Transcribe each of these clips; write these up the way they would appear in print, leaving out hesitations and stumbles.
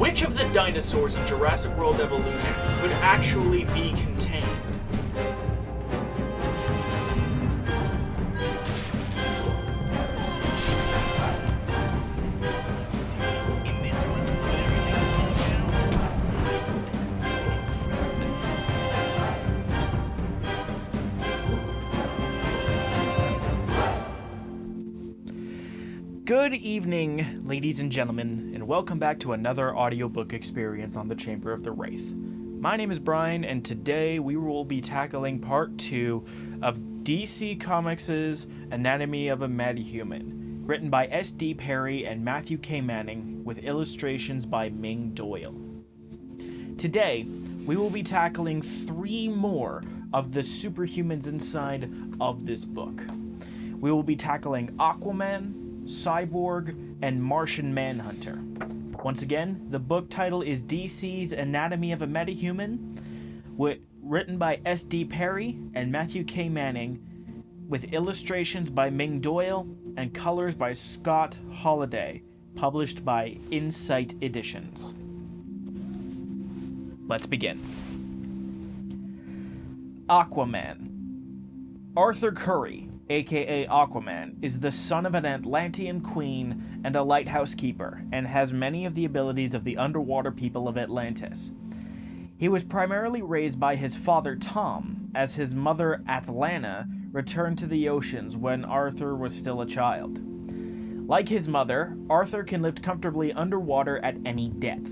Which of the dinosaurs in Jurassic World Evolution could actually be contained? Good evening, ladies and gentlemen, and welcome back to another audiobook experience on the Chamber of the Wraith. My name is Brian, and today we will be tackling part 2 of DC Comics' Anatomy of a Metahuman, written by S.D. Perry and Matthew K. Manning, with illustrations by Ming Doyle. Today, we will be tackling 3 more of the superhumans inside of this book. We will be tackling Aquaman, Cyborg, and Martian Manhunter. Once again, the book title is DC's Anatomy of a Metahuman, written by S.D. Perry and Matthew K. Manning, with illustrations by Ming Doyle and colors by Scott Holliday, published by Insight Editions. Let's begin. Aquaman. Arthur Curry, aka Aquaman, is the son of an Atlantean queen and a lighthouse keeper, and has many of the abilities of the underwater people of Atlantis. He was primarily raised by his father Tom, as his mother Atlanta returned to the oceans when Arthur was still a child. Like his mother, Arthur can live comfortably underwater at any depth.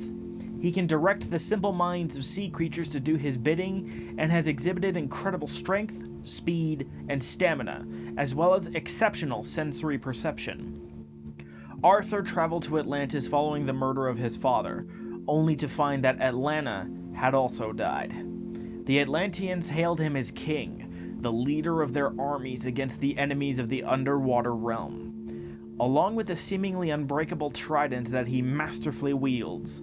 He can direct the simple minds of sea creatures to do his bidding, and has exhibited incredible strength, speed, and stamina, as well as exceptional sensory perception. Arthur traveled to Atlantis following the murder of his father, only to find that Atlanta had also died. The Atlanteans hailed him as king, the leader of their armies against the enemies of the underwater realm. Along with the seemingly unbreakable trident that he masterfully wields,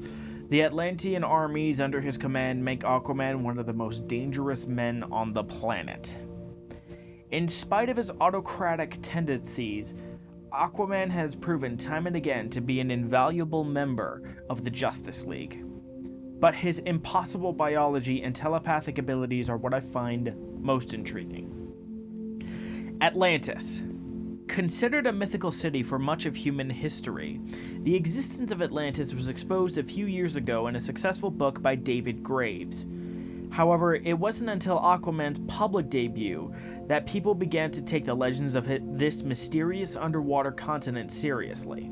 the Atlantean armies under his command make Aquaman one of the most dangerous men on the planet. In spite of his autocratic tendencies, Aquaman has proven time and again to be an invaluable member of the Justice League. But his impossible biology and telepathic abilities are what I find most intriguing. Atlantis. Considered a mythical city for much of human history, the existence of Atlantis was exposed a few years ago in a successful book by David Graves. However, it wasn't until Aquaman's public debut that people began to take the legends of this mysterious underwater continent seriously.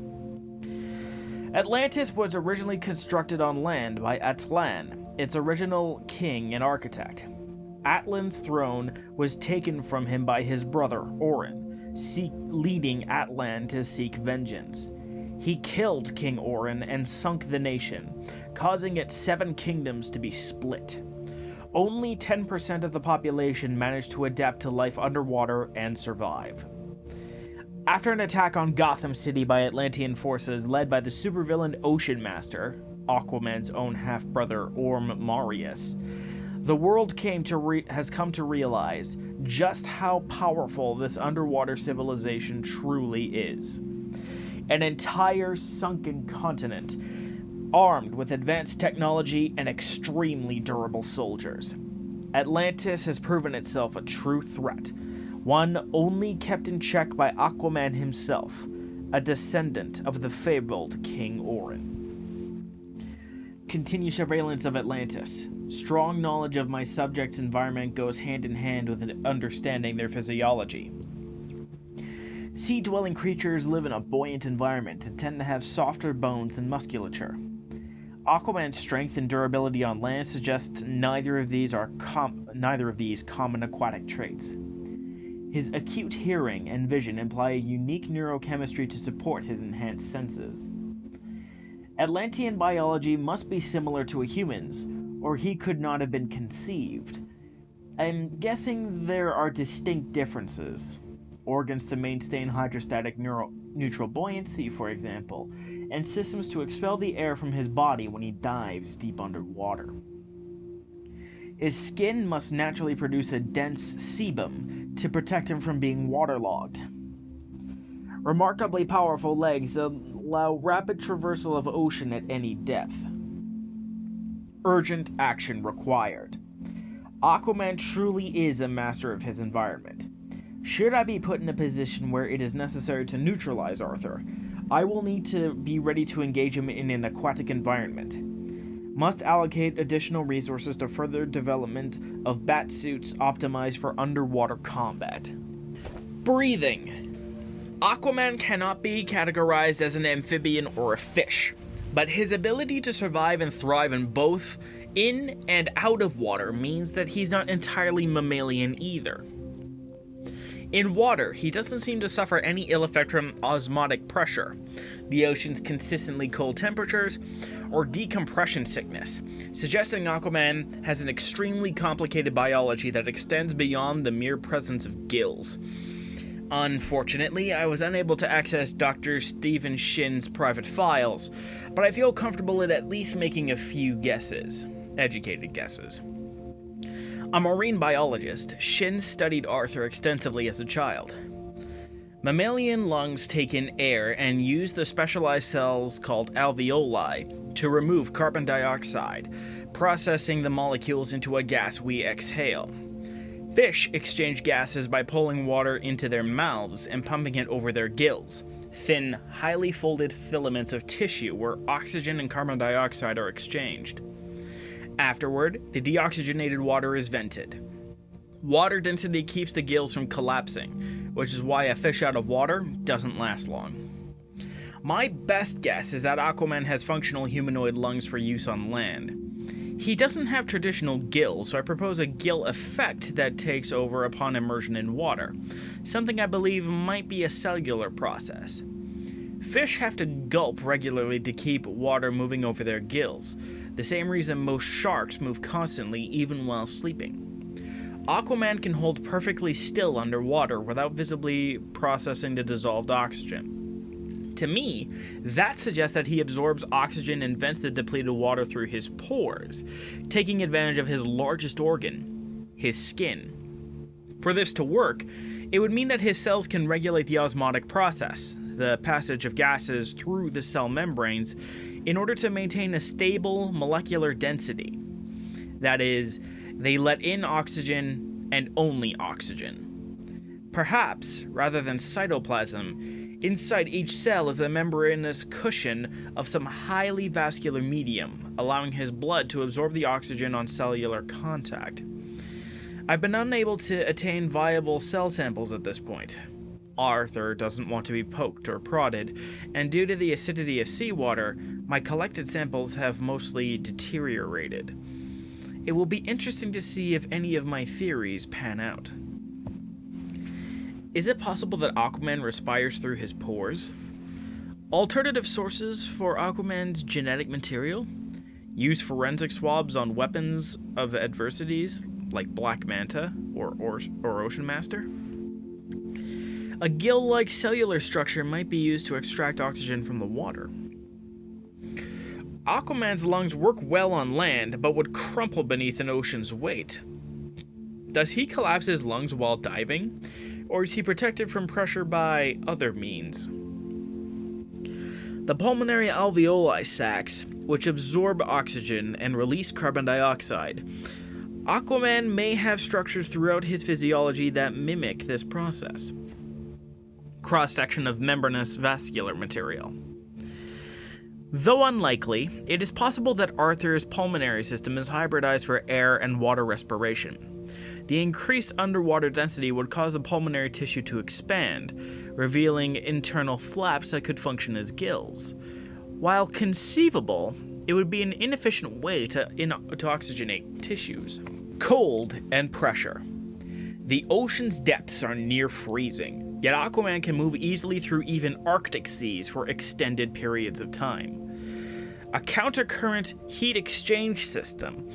Atlantis was originally constructed on land by Atlan, its original king and architect. Atlan's throne was taken from him by his brother, Orin, leading Atlan to seek vengeance. He killed King Orin and sunk the nation, causing its 7 kingdoms to be split. Only 10% of the population managed to adapt to life underwater and survive. After an attack on Gotham City by Atlantean forces led by the supervillain Ocean Master, Aquaman's own half-brother Orm Marius, the world has come to realize just how powerful this underwater civilization truly is. An entire sunken continent, armed with advanced technology and extremely durable soldiers. Atlantis has proven itself a true threat, one only kept in check by Aquaman himself, a descendant of the fabled King Orin. Continue surveillance of Atlantis. Strong knowledge of my subject's environment goes hand in hand with understanding their physiology. Sea-dwelling creatures live in a buoyant environment and tend to have softer bones and musculature. Aquaman's strength and durability on land suggest neither of these common aquatic traits. His acute hearing and vision imply a unique neurochemistry to support his enhanced senses. Atlantean biology must be similar to a human's, or he could not have been conceived. I'm guessing there are distinct differences. Organs to maintain hydrostatic neutral buoyancy, for example, and systems to expel the air from his body when he dives deep underwater. His skin must naturally produce a dense sebum to protect him from being waterlogged. Remarkably powerful legs allow rapid traversal of ocean at any depth. Urgent action required. Aquaman truly is a master of his environment. Should I be put in a position where it is necessary to neutralize Arthur, I will need to be ready to engage him in an aquatic environment. Must allocate additional resources to further development of bat suits optimized for underwater combat. Breathing. Aquaman cannot be categorized as an amphibian or a fish, but his ability to survive and thrive in both in and out of water means that he's not entirely mammalian either. In water, he doesn't seem to suffer any ill effect from osmotic pressure, the ocean's consistently cold temperatures, or decompression sickness, suggesting Aquaman has an extremely complicated biology that extends beyond the mere presence of gills. Unfortunately, I was unable to access Dr. Stephen Shin's private files, but I feel comfortable at least making a few guesses. Educated guesses. A marine biologist, Shin studied Arthur extensively as a child. Mammalian lungs take in air and use the specialized cells called alveoli to remove carbon dioxide, processing the molecules into a gas we exhale. Fish exchange gases by pulling water into their mouths and pumping it over their gills, thin, highly folded filaments of tissue where oxygen and carbon dioxide are exchanged. Afterward, the deoxygenated water is vented. Water density keeps the gills from collapsing, which is why a fish out of water doesn't last long. My best guess is that Aquaman has functional humanoid lungs for use on land. He doesn't have traditional gills, so I propose a gill effect that takes over upon immersion in water, something I believe might be a cellular process. Fish have to gulp regularly to keep water moving over their gills, the same reason most sharks move constantly even while sleeping. Aquaman can hold perfectly still underwater without visibly processing the dissolved oxygen. To me, that suggests that he absorbs oxygen and vents the depleted water through his pores, taking advantage of his largest organ, his skin. For this to work, it would mean that his cells can regulate the osmotic process, the passage of gases through the cell membranes, in order to maintain a stable molecular density. That is, they let in oxygen and only oxygen. Perhaps, rather than cytoplasm, inside each cell is a membranous cushion of some highly vascular medium, allowing his blood to absorb the oxygen on cellular contact. I've been unable to attain viable cell samples at this point. Arthur doesn't want to be poked or prodded, and due to the acidity of seawater, my collected samples have mostly deteriorated. It will be interesting to see if any of my theories pan out. Is it possible that Aquaman respires through his pores? Alternative sources for Aquaman's genetic material? Use forensic swabs on weapons of adversities like Black Manta or Ocean Master? A gill-like cellular structure might be used to extract oxygen from the water. Aquaman's lungs work well on land, but would crumple beneath an ocean's weight. Does he collapse his lungs while diving, or is he protected from pressure by other means? The pulmonary alveoli sacs, which absorb oxygen and release carbon dioxide. Aquaman may have structures throughout his physiology that mimic this process. Cross-section of membranous vascular material. Though unlikely, it is possible that Arthur's pulmonary system is hybridized for air and water respiration. The increased underwater density would cause the pulmonary tissue to expand, revealing internal flaps that could function as gills. While conceivable, it would be an inefficient way to oxygenate tissues. Cold and pressure. The ocean's depths are near freezing, yet Aquaman can move easily through even Arctic seas for extended periods of time. A countercurrent heat exchange system,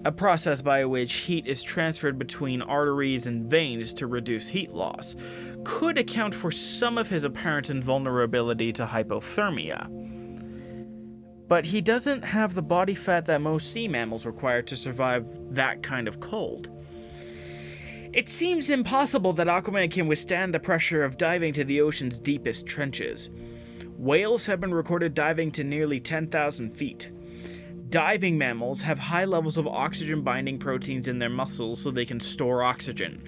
a process by which heat is transferred between arteries and veins to reduce heat loss, could account for some of his apparent invulnerability to hypothermia. But he doesn't have the body fat that most sea mammals require to survive that kind of cold. It seems impossible that Aquaman can withstand the pressure of diving to the ocean's deepest trenches. Whales have been recorded diving to nearly 10,000 feet. Diving mammals have high levels of oxygen-binding proteins in their muscles so they can store oxygen.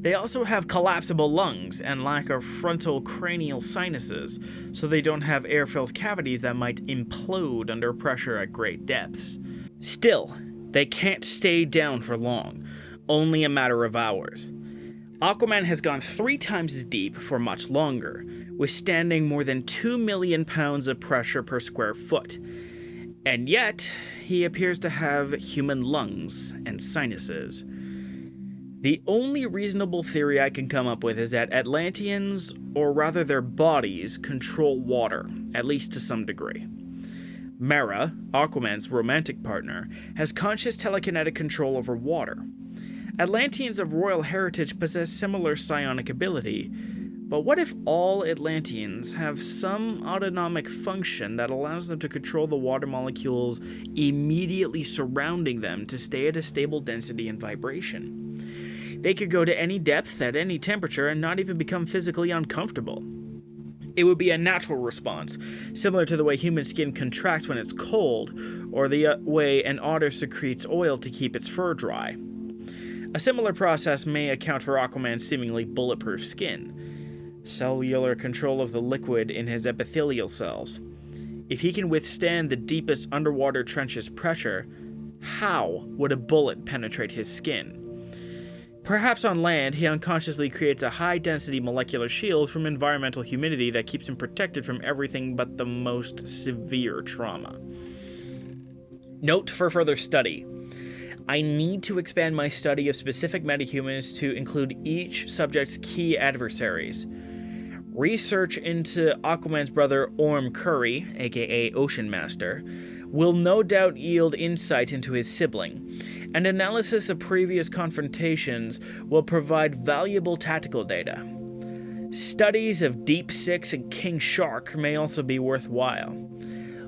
They also have collapsible lungs and lack of frontal cranial sinuses, so they don't have air-filled cavities that might implode under pressure at great depths. Still, they can't stay down for long, only a matter of hours. Aquaman has gone 3 times as deep for much longer, withstanding more than 2 million pounds of pressure per square foot. And yet, he appears to have human lungs and sinuses. The only reasonable theory I can come up with is that Atlanteans, or rather their bodies, control water, at least to some degree. Mera, Aquaman's romantic partner, has conscious telekinetic control over water. Atlanteans of royal heritage possess similar psionic ability, but what if all Atlanteans have some autonomic function that allows them to control the water molecules immediately surrounding them to stay at a stable density and vibration? They could go to any depth at any temperature and not even become physically uncomfortable. It would be a natural response, similar to the way human skin contracts when it's cold, or the way an otter secretes oil to keep its fur dry. A similar process may account for Aquaman's seemingly bulletproof skin. Cellular control of the liquid in his epithelial cells. If he can withstand the deepest underwater trench's pressure, how would a bullet penetrate his skin? Perhaps on land, he unconsciously creates a high-density molecular shield from environmental humidity that keeps him protected from everything but the most severe trauma. Note for further study. I need to expand my study of specific metahumans to include each subject's key adversaries. Research into Aquaman's brother Orm Curry, aka Ocean Master, will no doubt yield insight into his sibling, and analysis of previous confrontations will provide valuable tactical data. Studies of Deep Six and King Shark may also be worthwhile.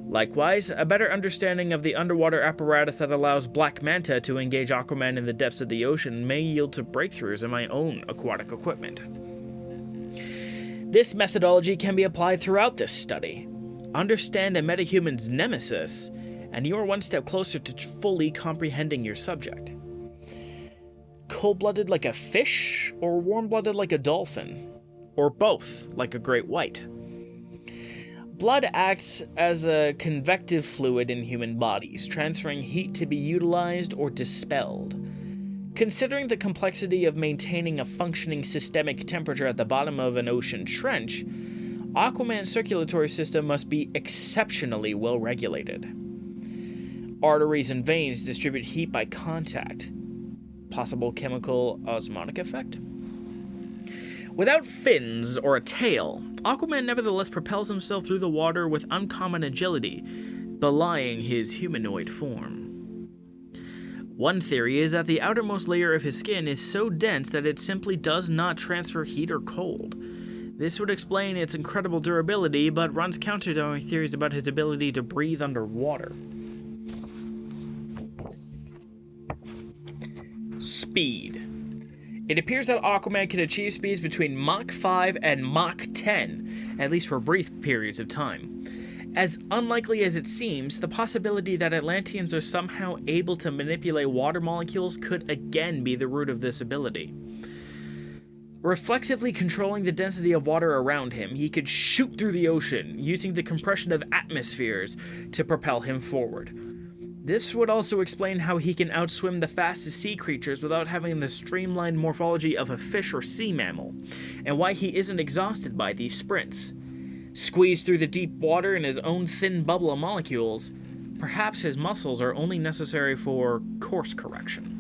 Likewise, a better understanding of the underwater apparatus that allows Black Manta to engage Aquaman in the depths of the ocean may yield to breakthroughs in my own aquatic equipment. This methodology can be applied throughout this study. Understand a metahuman's nemesis, and you are one step closer to fully comprehending your subject. Cold-blooded like a fish, or warm-blooded like a dolphin? Or both, like a great white? Blood acts as a convective fluid in human bodies, transferring heat to be utilized or dispelled. Considering the complexity of maintaining a functioning systemic temperature at the bottom of an ocean trench, Aquaman's circulatory system must be exceptionally well regulated. Arteries and veins distribute heat by contact. Possible chemical osmotic effect? Without fins or a tail, Aquaman nevertheless propels himself through the water with uncommon agility, belying his humanoid form. One theory is that the outermost layer of his skin is so dense that it simply does not transfer heat or cold. This would explain its incredible durability, but runs counter to my theories about his ability to breathe underwater. Speed. It appears that Aquaman can achieve speeds between Mach 5 and Mach 10, at least for brief periods of time. As unlikely as it seems, the possibility that Atlanteans are somehow able to manipulate water molecules could again be the root of this ability. Reflexively controlling the density of water around him, he could shoot through the ocean, using the compression of atmospheres to propel him forward. This would also explain how he can outswim the fastest sea creatures without having the streamlined morphology of a fish or sea mammal, and why he isn't exhausted by these sprints. Squeezed through the deep water in his own thin bubble of molecules, perhaps his muscles are only necessary for course correction.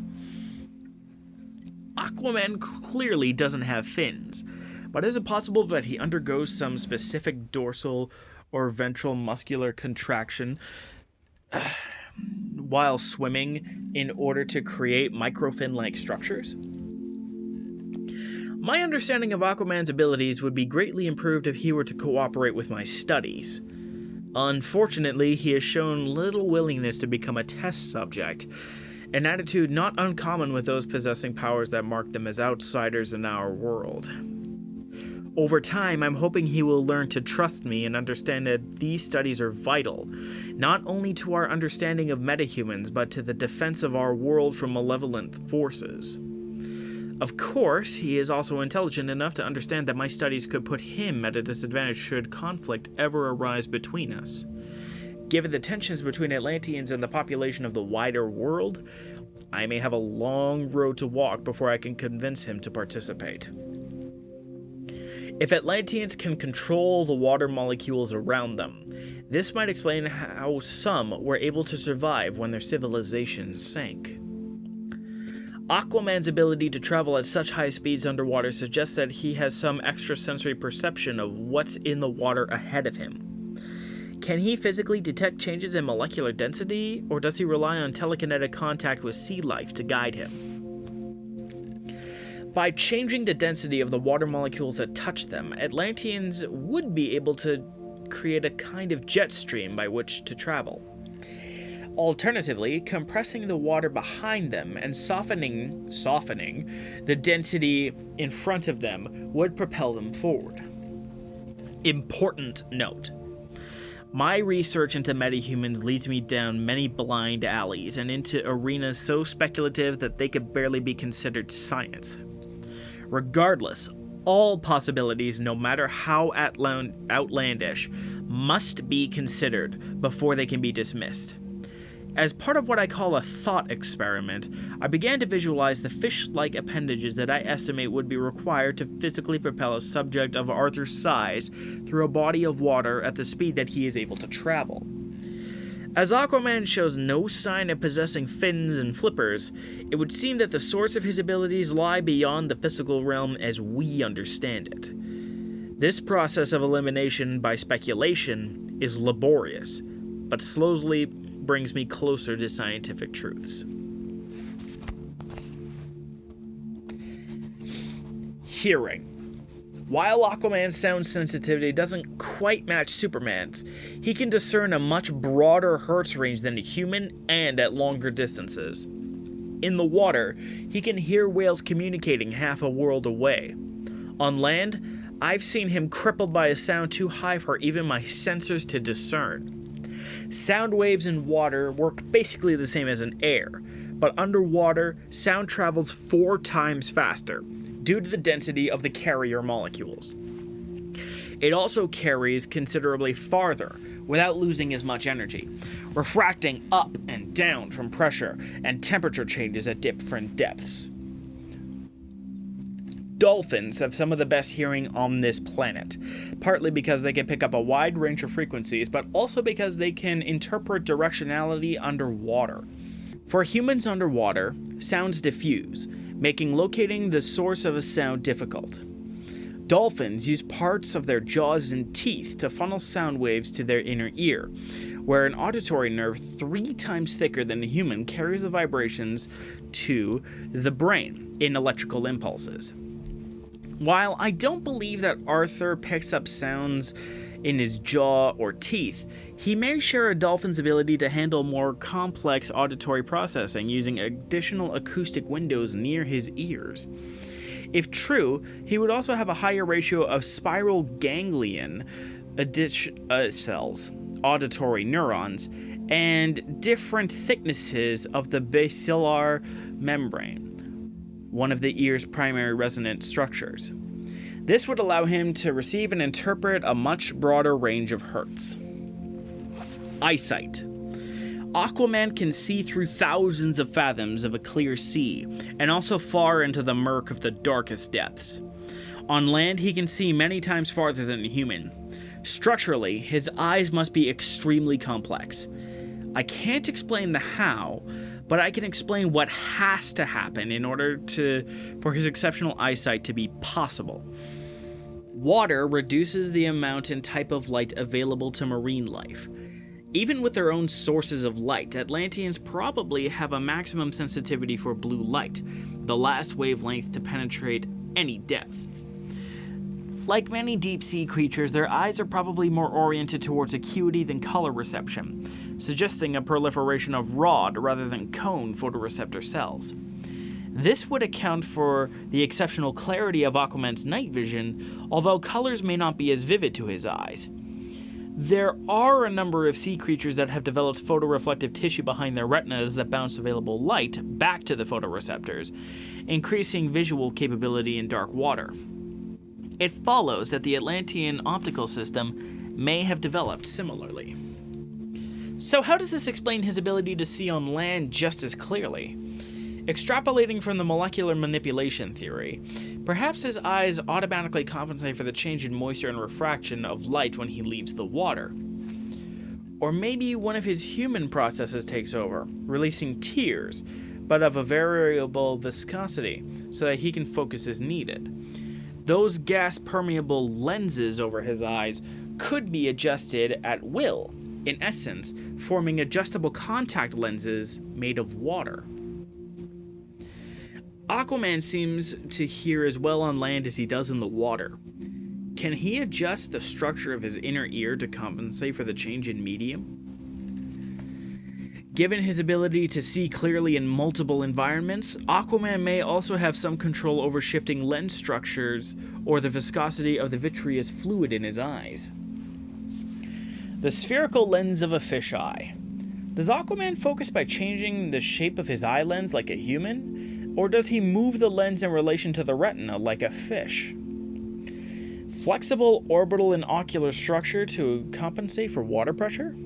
Aquaman clearly doesn't have fins, but is it possible that he undergoes some specific dorsal or ventral muscular contraction while swimming in order to create microfin-like structures? My understanding of Aquaman's abilities would be greatly improved if he were to cooperate with my studies. Unfortunately, he has shown little willingness to become a test subject, an attitude not uncommon with those possessing powers that mark them as outsiders in our world. Over time, I'm hoping he will learn to trust me and understand that these studies are vital, not only to our understanding of metahumans, but to the defense of our world from malevolent forces. Of course, he is also intelligent enough to understand that my studies could put him at a disadvantage should conflict ever arise between us. Given the tensions between Atlanteans and the population of the wider world, I may have a long road to walk before I can convince him to participate. If Atlanteans can control the water molecules around them, this might explain how some were able to survive when their civilizations sank. Aquaman's ability to travel at such high speeds underwater suggests that he has some extrasensory perception of what's in the water ahead of him. Can he physically detect changes in molecular density, or does he rely on telekinetic contact with sea life to guide him? By changing the density of the water molecules that touch them, Atlanteans would be able to create a kind of jet stream by which to travel. Alternatively, compressing the water behind them and softening the density in front of them would propel them forward. Important note. My research into metahumans leads me down many blind alleys and into arenas so speculative that they could barely be considered science. Regardless, all possibilities, no matter how outlandish, must be considered before they can be dismissed. As part of what I call a thought experiment, I began to visualize the fish-like appendages that I estimate would be required to physically propel a subject of Arthur's size through a body of water at the speed that he is able to travel. As Aquaman shows no sign of possessing fins and flippers, it would seem that the source of his abilities lie beyond the physical realm as we understand it. This process of elimination by speculation is laborious, but slowly brings me closer to scientific truths. Hearing. While Aquaman's sound sensitivity doesn't quite match Superman's, he can discern a much broader hertz range than a human and at longer distances. In the water, he can hear whales communicating half a world away. On land, I've seen him crippled by a sound too high for even my sensors to discern. Sound waves in water work basically the same as in air, but underwater, sound travels 4 times faster due to the density of the carrier molecules. It also carries considerably farther without losing as much energy, refracting up and down from pressure and temperature changes at different depths. Dolphins have some of the best hearing on this planet, partly because they can pick up a wide range of frequencies, but also because they can interpret directionality underwater. For humans underwater, sounds diffuse, making locating the source of a sound difficult. Dolphins use parts of their jaws and teeth to funnel sound waves to their inner ear, where an auditory nerve 3 times thicker than a human carries the vibrations to the brain in electrical impulses. While I don't believe that Arthur picks up sounds in his jaw or teeth, he may share a dolphin's ability to handle more complex auditory processing using additional acoustic windows near his ears. If true, he would also have a higher ratio of spiral ganglion cells, auditory neurons, and different thicknesses of the basilar membrane, one of the ear's primary resonant structures. This would allow him to receive and interpret a much broader range of hertz. Eyesight. Aquaman can see through thousands of fathoms of a clear sea, and also far into the murk of the darkest depths. On land, he can see many times farther than a human. Structurally, his eyes must be extremely complex. I can't explain the how, but I can explain what has to happen in order for his exceptional eyesight to be possible. Water reduces the amount and type of light available to marine life. Even with their own sources of light, Atlanteans probably have a maximum sensitivity for blue light, the last wavelength to penetrate any depth. Like many deep-sea creatures, their eyes are probably more oriented towards acuity than color reception, suggesting a proliferation of rod rather than cone photoreceptor cells. This would account for the exceptional clarity of Aquaman's night vision, although colors may not be as vivid to his eyes. There are a number of sea creatures that have developed photoreflective tissue behind their retinas that bounce available light back to the photoreceptors, increasing visual capability in dark water. It follows that the Atlantean optical system may have developed similarly. So how does this explain his ability to see on land just as clearly? Extrapolating from the molecular manipulation theory, perhaps his eyes automatically compensate for the change in moisture and refraction of light when he leaves the water. Or maybe one of his human processes takes over, releasing tears, but of a variable viscosity, so that he can focus as needed. Those gas-permeable lenses over his eyes could be adjusted at will, in essence, forming adjustable contact lenses made of water. Aquaman seems to hear as well on land as he does in the water. Can he adjust the structure of his inner ear to compensate for the change in medium? Given his ability to see clearly in multiple environments, Aquaman may also have some control over shifting lens structures or the viscosity of the vitreous fluid in his eyes. The spherical lens of a fisheye. Does Aquaman focus by changing the shape of his eye lens like a human? Or does he move the lens in relation to the retina like a fish? Flexible orbital and ocular structure to compensate for water pressure?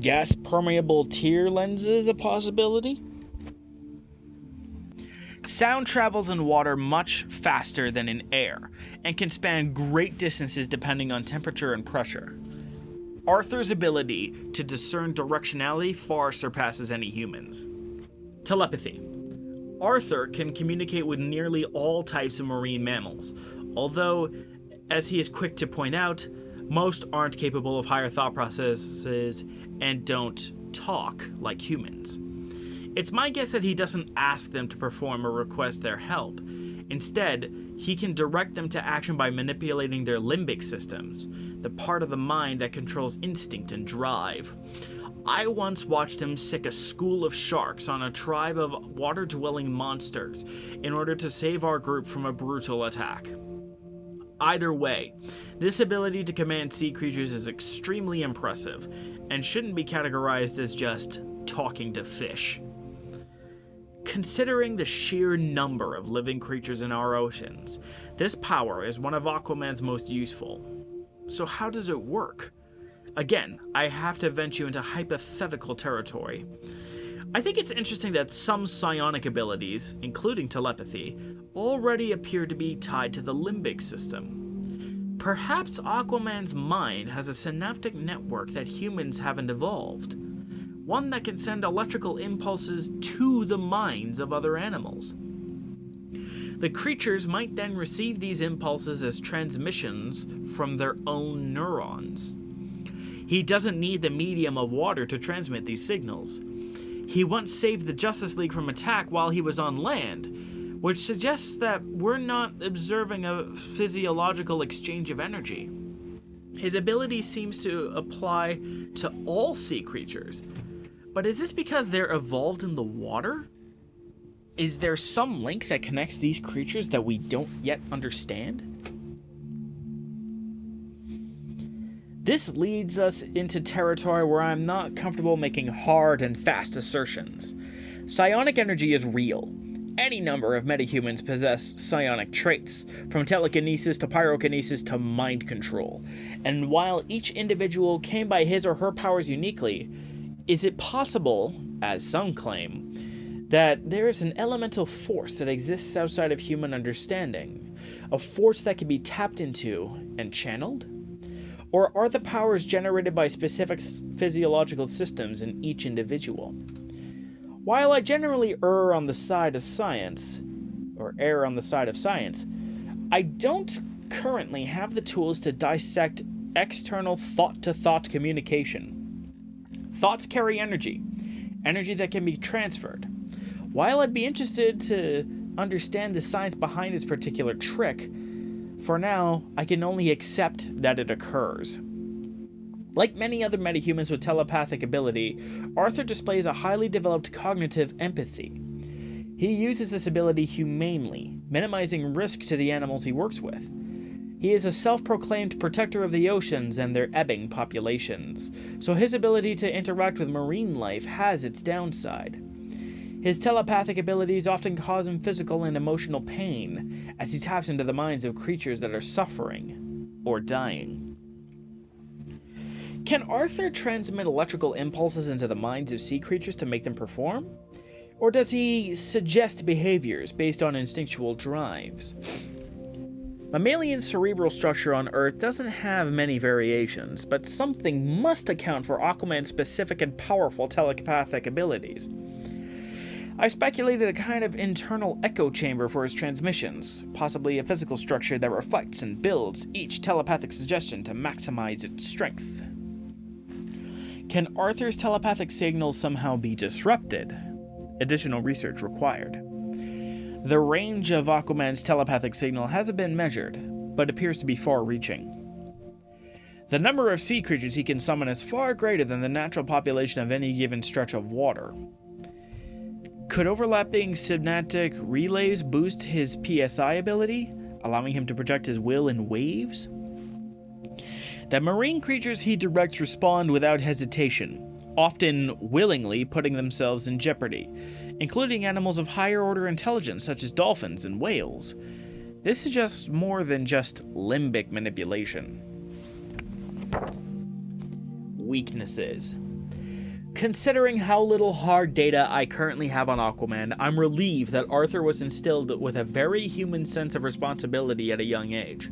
Gas-permeable tear lenses a possibility? Sound travels in water much faster than in air, and can span great distances depending on temperature and pressure. Arthur's ability to discern directionality far surpasses any humans. Telepathy. Arthur can communicate with nearly all types of marine mammals, although, as he is quick to point out, most aren't capable of higher thought processes and don't talk like humans. It's my guess that he doesn't ask them to perform or request their help. Instead, he can direct them to action by manipulating their limbic systems, the part of the mind that controls instinct and drive. I once watched him sick a school of sharks on a tribe of water-dwelling monsters in order to save our group from a brutal attack. Either way, this ability to command sea creatures is extremely impressive, and shouldn't be categorized as just talking to fish. Considering the sheer number of living creatures in our oceans, this power is one of Aquaman's most useful. So how does it work? Again, I have to venture into hypothetical territory. I think it's interesting that some psionic abilities, including telepathy, already appear to be tied to the limbic system. Perhaps Aquaman's mind has a synaptic network that humans haven't evolved, one that can send electrical impulses to the minds of other animals. The creatures might then receive these impulses as transmissions from their own neurons. He doesn't need the medium of water to transmit these signals. He once saved the Justice League from attack while he was on land, which suggests that we're not observing a physiological exchange of energy. His ability seems to apply to all sea creatures, but is this because they're evolved in the water? Is there some link that connects these creatures that we don't yet understand? This leads us into territory where I'm not comfortable making hard and fast assertions. Psionic energy is real. Any number of metahumans possess psionic traits, from telekinesis to pyrokinesis to mind control. And while each individual came by his or her powers uniquely, is it possible, as some claim, that there is an elemental force that exists outside of human understanding? A force that can be tapped into and channeled? Or are the powers generated by specific physiological systems in each individual? While I generally err on the side of science, I don't currently have the tools to dissect external thought-to-thought communication. Thoughts carry energy that can be transferred. While I'd be interested to understand the science behind this particular trick, for now, I can only accept that it occurs. Like many other metahumans with telepathic ability, Arthur displays a highly developed cognitive empathy. He uses this ability humanely, minimizing risk to the animals he works with. He is a self-proclaimed protector of the oceans and their ebbing populations, so his ability to interact with marine life has its downside. His telepathic abilities often cause him physical and emotional pain, as he taps into the minds of creatures that are suffering or dying. Can Arthur transmit electrical impulses into the minds of sea creatures to make them perform? Or does he suggest behaviors based on instinctual drives? Mammalian cerebral structure on Earth doesn't have many variations, but something must account for Aquaman's specific and powerful telepathic abilities. I speculated a kind of internal echo chamber for his transmissions, possibly a physical structure that reflects and builds each telepathic suggestion to maximize its strength. Can Arthur's telepathic signals somehow be disrupted? Additional research required. The range of Aquaman's telepathic signal hasn't been measured, but appears to be far-reaching. The number of sea creatures he can summon is far greater than the natural population of any given stretch of water. Could overlapping synaptic relays boost his PSI ability, allowing him to project his will in waves? The marine creatures he directs respond without hesitation, often willingly putting themselves in jeopardy, including animals of higher order intelligence such as dolphins and whales. This suggests more than just limbic manipulation. Weaknesses. Considering how little hard data I currently have on Aquaman, I'm relieved that Arthur was instilled with a very human sense of responsibility at a young age.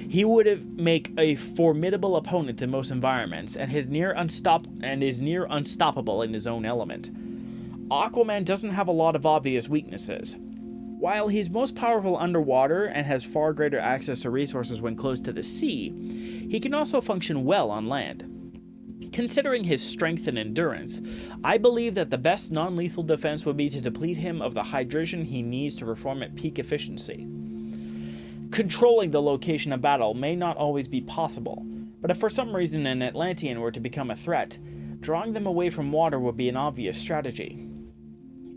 He would make a formidable opponent in most environments, and is near unstoppable in his own element. Aquaman doesn't have a lot of obvious weaknesses. While he's most powerful underwater and has far greater access to resources when close to the sea, he can also function well on land. Considering his strength and endurance, I believe that the best non-lethal defense would be to deplete him of the hydration he needs to perform at peak efficiency. Controlling the location of battle may not always be possible, but if for some reason an Atlantean were to become a threat, drawing them away from water would be an obvious strategy.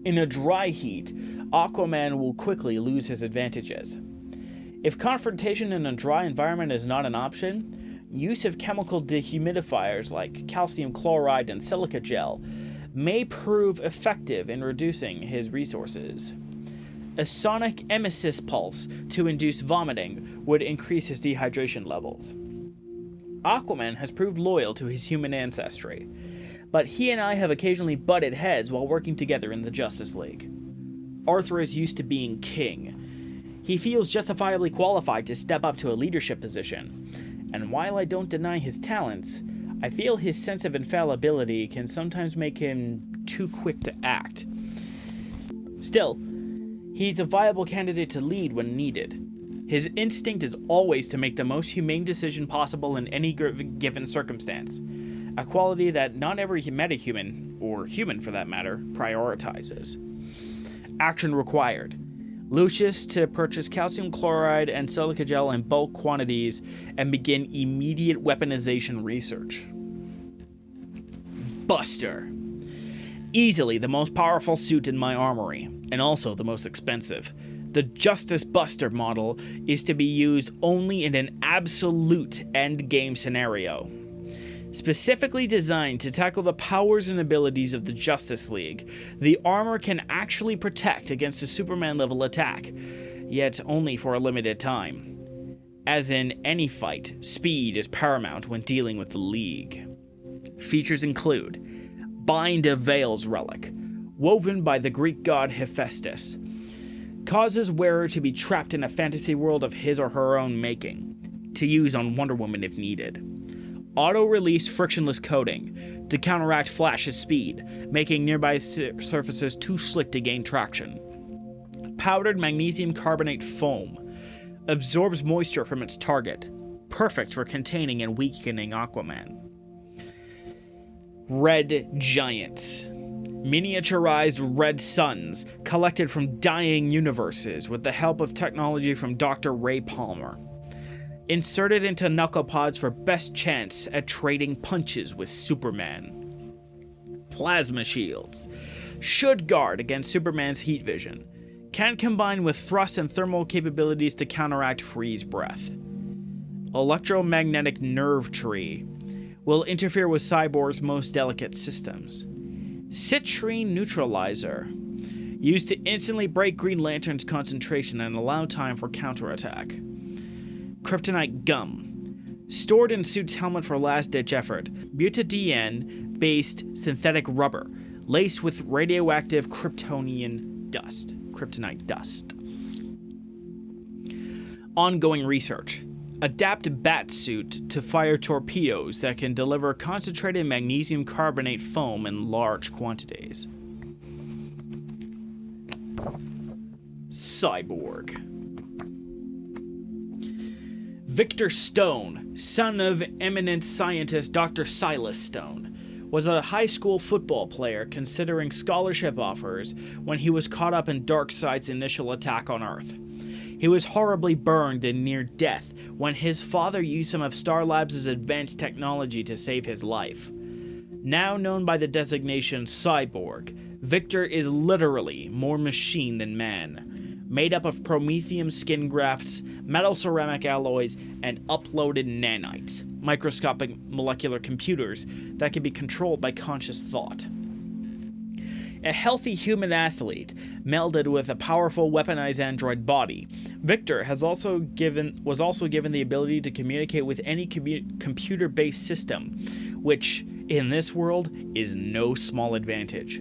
In a dry heat, Aquaman will quickly lose his advantages. If confrontation in a dry environment is not an option, use of chemical dehumidifiers like calcium chloride and silica gel may prove effective in reducing his resources. A sonic emesis pulse to induce vomiting would increase his dehydration levels. Aquaman has proved loyal to his human ancestry, but he and I have occasionally butted heads while working together in the Justice League. Arthur is used to being king. He feels justifiably qualified to step up to a leadership position, and while I don't deny his talents, I feel his sense of infallibility can sometimes make him too quick to act. Still, he's a viable candidate to lead when needed. His instinct is always to make the most humane decision possible in any given circumstance, a quality that not every metahuman, or human for that matter, prioritizes. Action required. Lucius to purchase calcium chloride and silica gel in bulk quantities and begin immediate weaponization research. Buster. Easily the most powerful suit in my armory, and also the most expensive. The Justice Buster model is to be used only in an absolute endgame scenario. Specifically designed to tackle the powers and abilities of the Justice League, the armor can actually protect against a Superman-level attack, yet only for a limited time. As in any fight, speed is paramount when dealing with the League. Features include Bind of Veils relic, woven by the Greek god Hephaestus. Causes wearer to be trapped in a fantasy world of his or her own making, to use on Wonder Woman if needed. Auto-release frictionless coating, to counteract Flash's speed, making nearby surfaces too slick to gain traction. Powdered magnesium carbonate foam, absorbs moisture from its target, perfect for containing and weakening Aquaman. Red Giants, miniaturized red suns collected from dying universes with the help of technology from Dr. Ray Palmer. Inserted into knucklepods for best chance at trading punches with Superman. Plasma shields. should guard against Superman's heat vision, can combine with thrust and thermal capabilities to counteract freeze breath. Electromagnetic nerve tree will interfere with Cyborg's most delicate systems. Citrine neutralizer, used to instantly break Green Lantern's concentration and allow time for counterattack. Kryptonite gum, stored in suit's helmet for last-ditch effort. Butadiene-based synthetic rubber, laced with radioactive kryptonite dust. Ongoing research. Adapt bat suit to fire torpedoes that can deliver concentrated magnesium carbonate foam in large quantities. Cyborg. Victor Stone, son of eminent scientist Dr. Silas Stone, was a high school football player considering scholarship offers when he was caught up in Darkseid's initial attack on Earth. He was horribly burned and near death when his father used some of Star Labs' advanced technology to save his life. Now known by the designation Cyborg, Victor is literally more machine than man, made up of promethium skin grafts, metal ceramic alloys, and uploaded nanites, microscopic molecular computers that can be controlled by conscious thought. A healthy human athlete, melded with a powerful weaponized android body, Victor was also given the ability to communicate with any computer-based system, which, in this world, is no small advantage.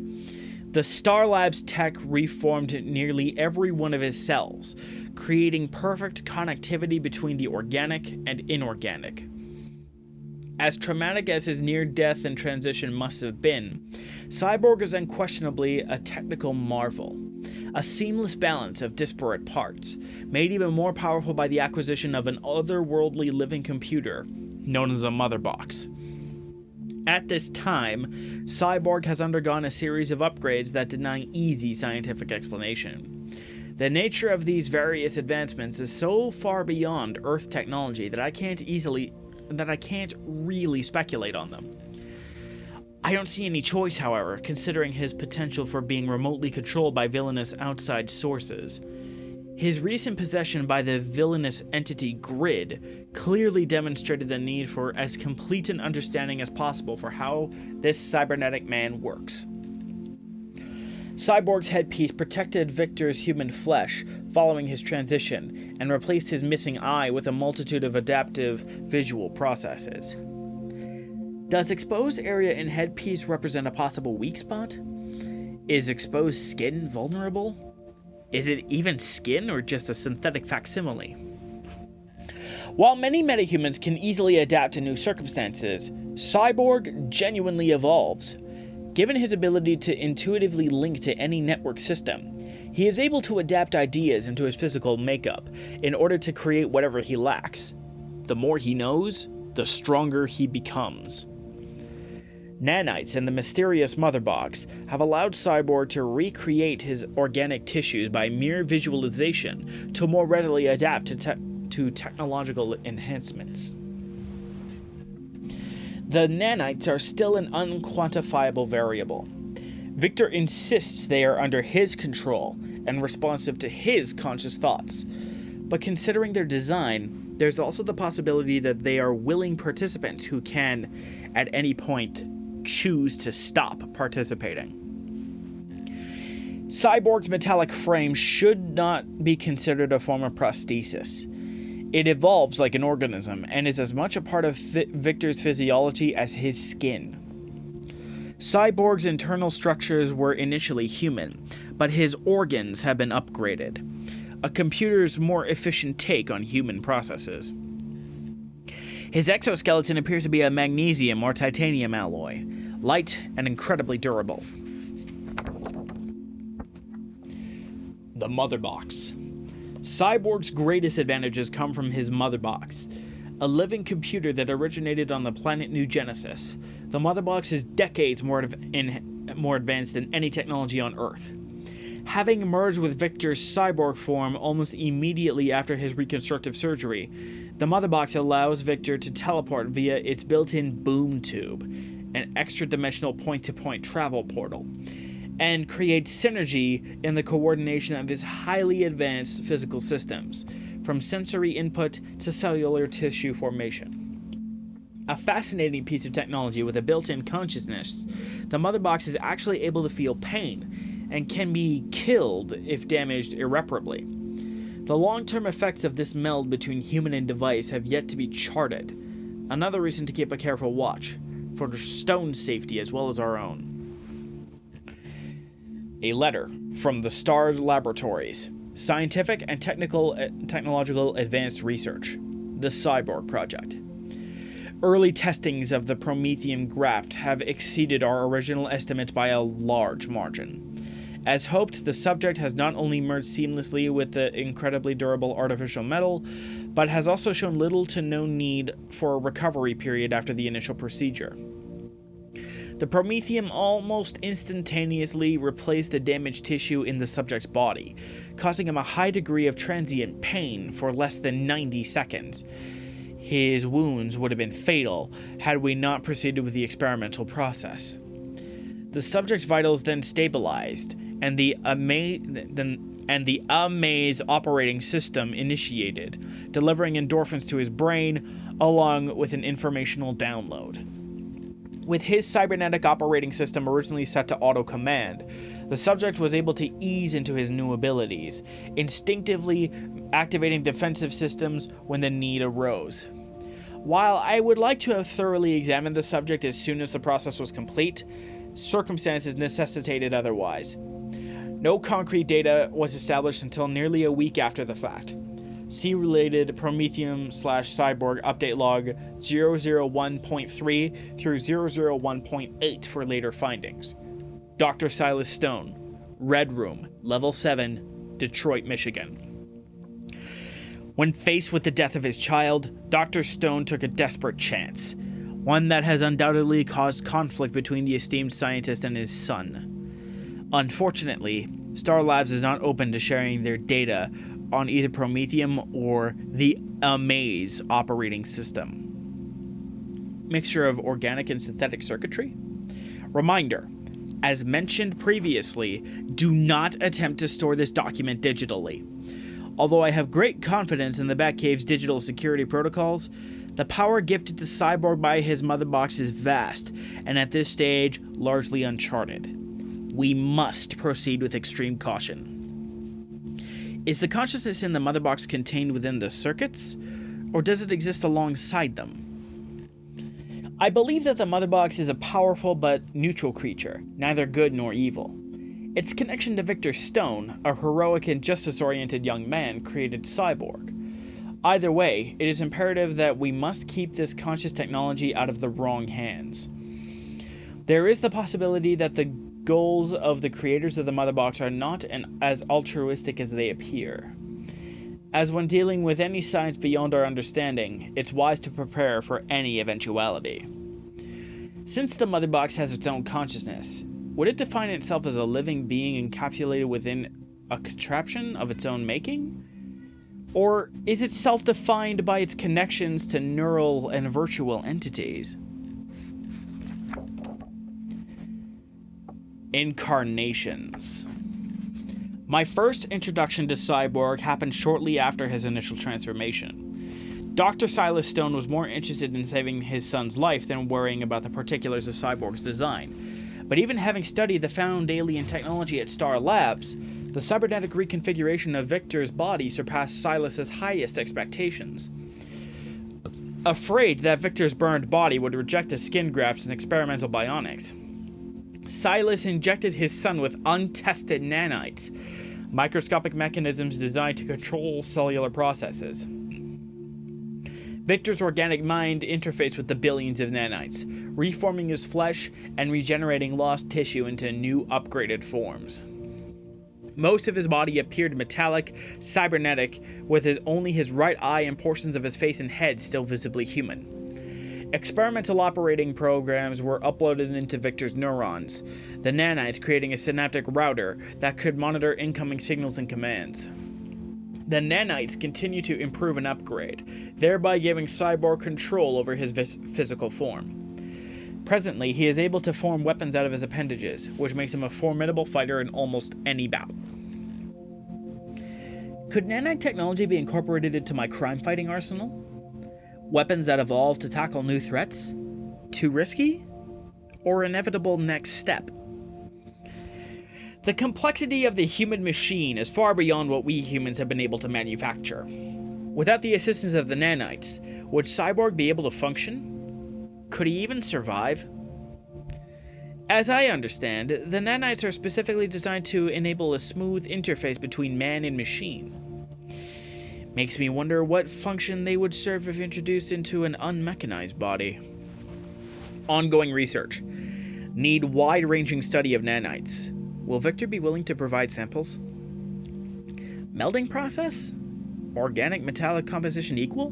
The Star Labs tech reformed nearly every one of his cells, creating perfect connectivity between the organic and inorganic. As traumatic as his near-death and transition must have been, Cyborg is unquestionably a technical marvel, a seamless balance of disparate parts, made even more powerful by the acquisition of an otherworldly living computer known as a mother box. At this time, Cyborg has undergone a series of upgrades that deny easy scientific explanation. The nature of these various advancements is so far beyond Earth technology that I can't really speculate on them. I don't see any choice, however, considering his potential for being remotely controlled by villainous outside sources. His recent possession by the villainous entity Grid clearly demonstrated the need for as complete an understanding as possible for how this cybernetic man works. Cyborg's headpiece protected Victor's human flesh following his transition and replaced his missing eye with a multitude of adaptive visual processes. Does exposed area in headpiece represent a possible weak spot? Is exposed skin vulnerable? Is it even skin or just a synthetic facsimile? While many metahumans can easily adapt to new circumstances, Cyborg genuinely evolves. Given his ability to intuitively link to any network system, he is able to adapt ideas into his physical makeup in order to create whatever he lacks. The more he knows, the stronger he becomes. Nanites and the mysterious mother box have allowed Cyborg to recreate his organic tissues by mere visualization to more readily adapt to technological enhancements. The nanites are still an unquantifiable variable. Victor insists they are under his control and responsive to his conscious thoughts. But considering their design, there's also the possibility that they are willing participants who can, at any point, choose to stop participating. Cyborg's metallic frame should not be considered a form of prosthesis. It evolves like an organism and is as much a part of Victor's physiology as his skin. Cyborg's internal structures were initially human, but his organs have been upgraded, a computer's more efficient take on human processes. His exoskeleton appears to be a magnesium or titanium alloy, light and incredibly durable. The Mother Box. Cyborg's greatest advantages come from his Mother Box, a living computer that originated on the planet New Genesis. The Mother Box is decades more advanced than any technology on Earth. Having merged with Victor's cyborg form almost immediately after his reconstructive surgery, the Mother Box allows Victor to teleport via its built-in boom tube, an extra-dimensional point-to-point travel portal. and create synergy in the coordination of his highly advanced physical systems, from sensory input to cellular tissue formation. A fascinating piece of technology with a built-in consciousness, the Mother Box is actually able to feel pain and can be killed if damaged irreparably. The long-term effects of this meld between human and device have yet to be charted. Another reason to keep a careful watch, for Stone's safety as well as our own. A letter from the STAR Laboratories, Scientific and Technological Advanced Research, the Cyborg Project. Early testings of the Prometheum graft have exceeded our original estimates by a large margin. As hoped, the subject has not only merged seamlessly with the incredibly durable artificial metal, but has also shown little to no need for a recovery period after the initial procedure. The Prometheum almost instantaneously replaced the damaged tissue in the subject's body, causing him a high degree of transient pain for less than 90 seconds. His wounds would have been fatal had we not proceeded with the experimental process. The subject's vitals then stabilized, and the Amaze operating system initiated, delivering endorphins to his brain along with an informational download. With his cybernetic operating system originally set to auto-command, the subject was able to ease into his new abilities, instinctively activating defensive systems when the need arose. While I would like to have thoroughly examined the subject as soon as the process was complete, circumstances necessitated otherwise. No concrete data was established until nearly a week after the fact. See related Prometheum/Cyborg update log 001.3 through 001.8 for later findings. Dr. Silas Stone, Red Room, Level 7, Detroit, Michigan. When faced with the death of his child, Dr. Stone took a desperate chance, one that has undoubtedly caused conflict between the esteemed scientist and his son. Unfortunately, Star Labs is not open to sharing their data on either Prometheum or the Amaze operating system. Mixture of organic and synthetic circuitry? Reminder, as mentioned previously, do not attempt to store this document digitally. Although I have great confidence in the Batcave's digital security protocols, the power gifted to Cyborg by his Mother Box is vast, and at this stage, largely uncharted. We must proceed with extreme caution. Is the consciousness in the Mother Box contained within the circuits, or does it exist alongside them? I believe that the Mother Box is a powerful but neutral creature, neither good nor evil. Its connection to Victor Stone, a heroic and justice-oriented young man, created Cyborg. Either way, it is imperative that we must keep this conscious technology out of the wrong hands. There is the possibility that the goals of the creators of the Mother Box are not as altruistic as they appear. As when dealing with any science beyond our understanding, it's wise to prepare for any eventuality. Since the Mother Box has its own consciousness, would it define itself as a living being encapsulated within a contraption of its own making? Or is it self-defined by its connections to neural and virtual entities? Incarnations. My first introduction to Cyborg happened shortly after his initial transformation. Dr. Silas Stone was more interested in saving his son's life than worrying about the particulars of Cyborg's design. But even having studied the found alien technology at Star Labs, the cybernetic reconfiguration of Victor's body surpassed Silas's highest expectations. Afraid that Victor's burned body would reject the skin grafts and experimental bionics, Silas injected his son with untested nanites, microscopic mechanisms designed to control cellular processes. Victor's organic mind interfaced with the billions of nanites, reforming his flesh and regenerating lost tissue into new upgraded forms. Most of his body appeared metallic, cybernetic, with only his right eye and portions of his face and head still visibly human. Experimental operating programs were uploaded into Victor's neurons, the nanites creating a synaptic router that could monitor incoming signals and commands. The nanites continue to improve and upgrade, thereby giving Cyborg control over his physical form. Presently, he is able to form weapons out of his appendages, which makes him a formidable fighter in almost any bout. Could nanite technology be incorporated into my crime-fighting arsenal? Weapons that evolve to tackle new threats? Too risky? Or inevitable next step? The complexity of the human machine is far beyond what we humans have been able to manufacture. Without the assistance of the nanites, would Cyborg be able to function? Could he even survive? As I understand, the nanites are specifically designed to enable a smooth interface between man and machine. Makes me wonder what function they would serve if introduced into an unmechanized body. Ongoing research. Need wide-ranging study of nanites. Will Victor be willing to provide samples? Melding process? Organic metallic composition equal?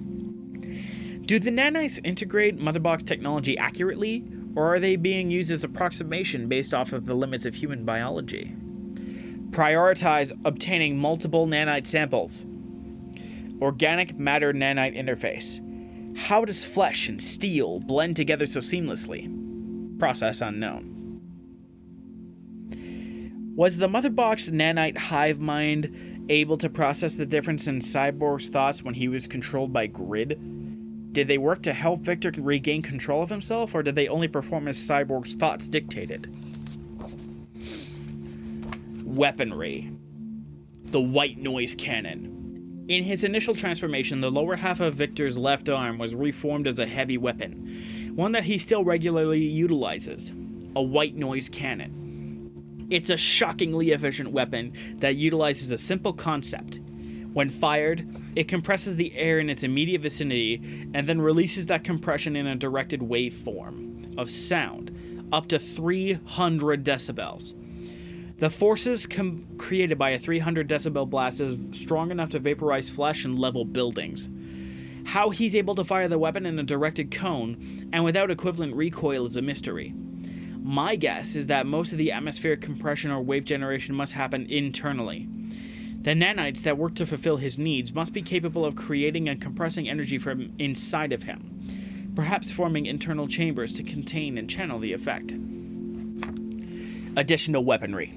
Do the nanites integrate Motherbox technology accurately, or are they being used as approximation based off of the limits of human biology? Prioritize obtaining multiple nanite samples. Organic matter nanite interface. How does flesh and steel blend together so seamlessly? Process unknown. Was the Motherbox nanite hive mind able to process the difference in Cyborg's thoughts when he was controlled by Grid? Did they work to help Victor regain control of himself, or did they only perform as Cyborg's thoughts dictated? Weaponry. The white noise cannon. In his initial transformation, the lower half of Victor's left arm was reformed as a heavy weapon, one that he still regularly utilizes, a white noise cannon. It's a shockingly efficient weapon that utilizes a simple concept. When fired, it compresses the air in its immediate vicinity and then releases that compression in a directed waveform of sound, up to 300 decibels. The forces created by a 300 decibel blast is strong enough to vaporize flesh and level buildings. How he's able to fire the weapon in a directed cone and without equivalent recoil is a mystery. My guess is that most of the atmospheric compression or wave generation must happen internally. The nanites that work to fulfill his needs must be capable of creating and compressing energy from inside of him, perhaps forming internal chambers to contain and channel the effect. Additional weaponry.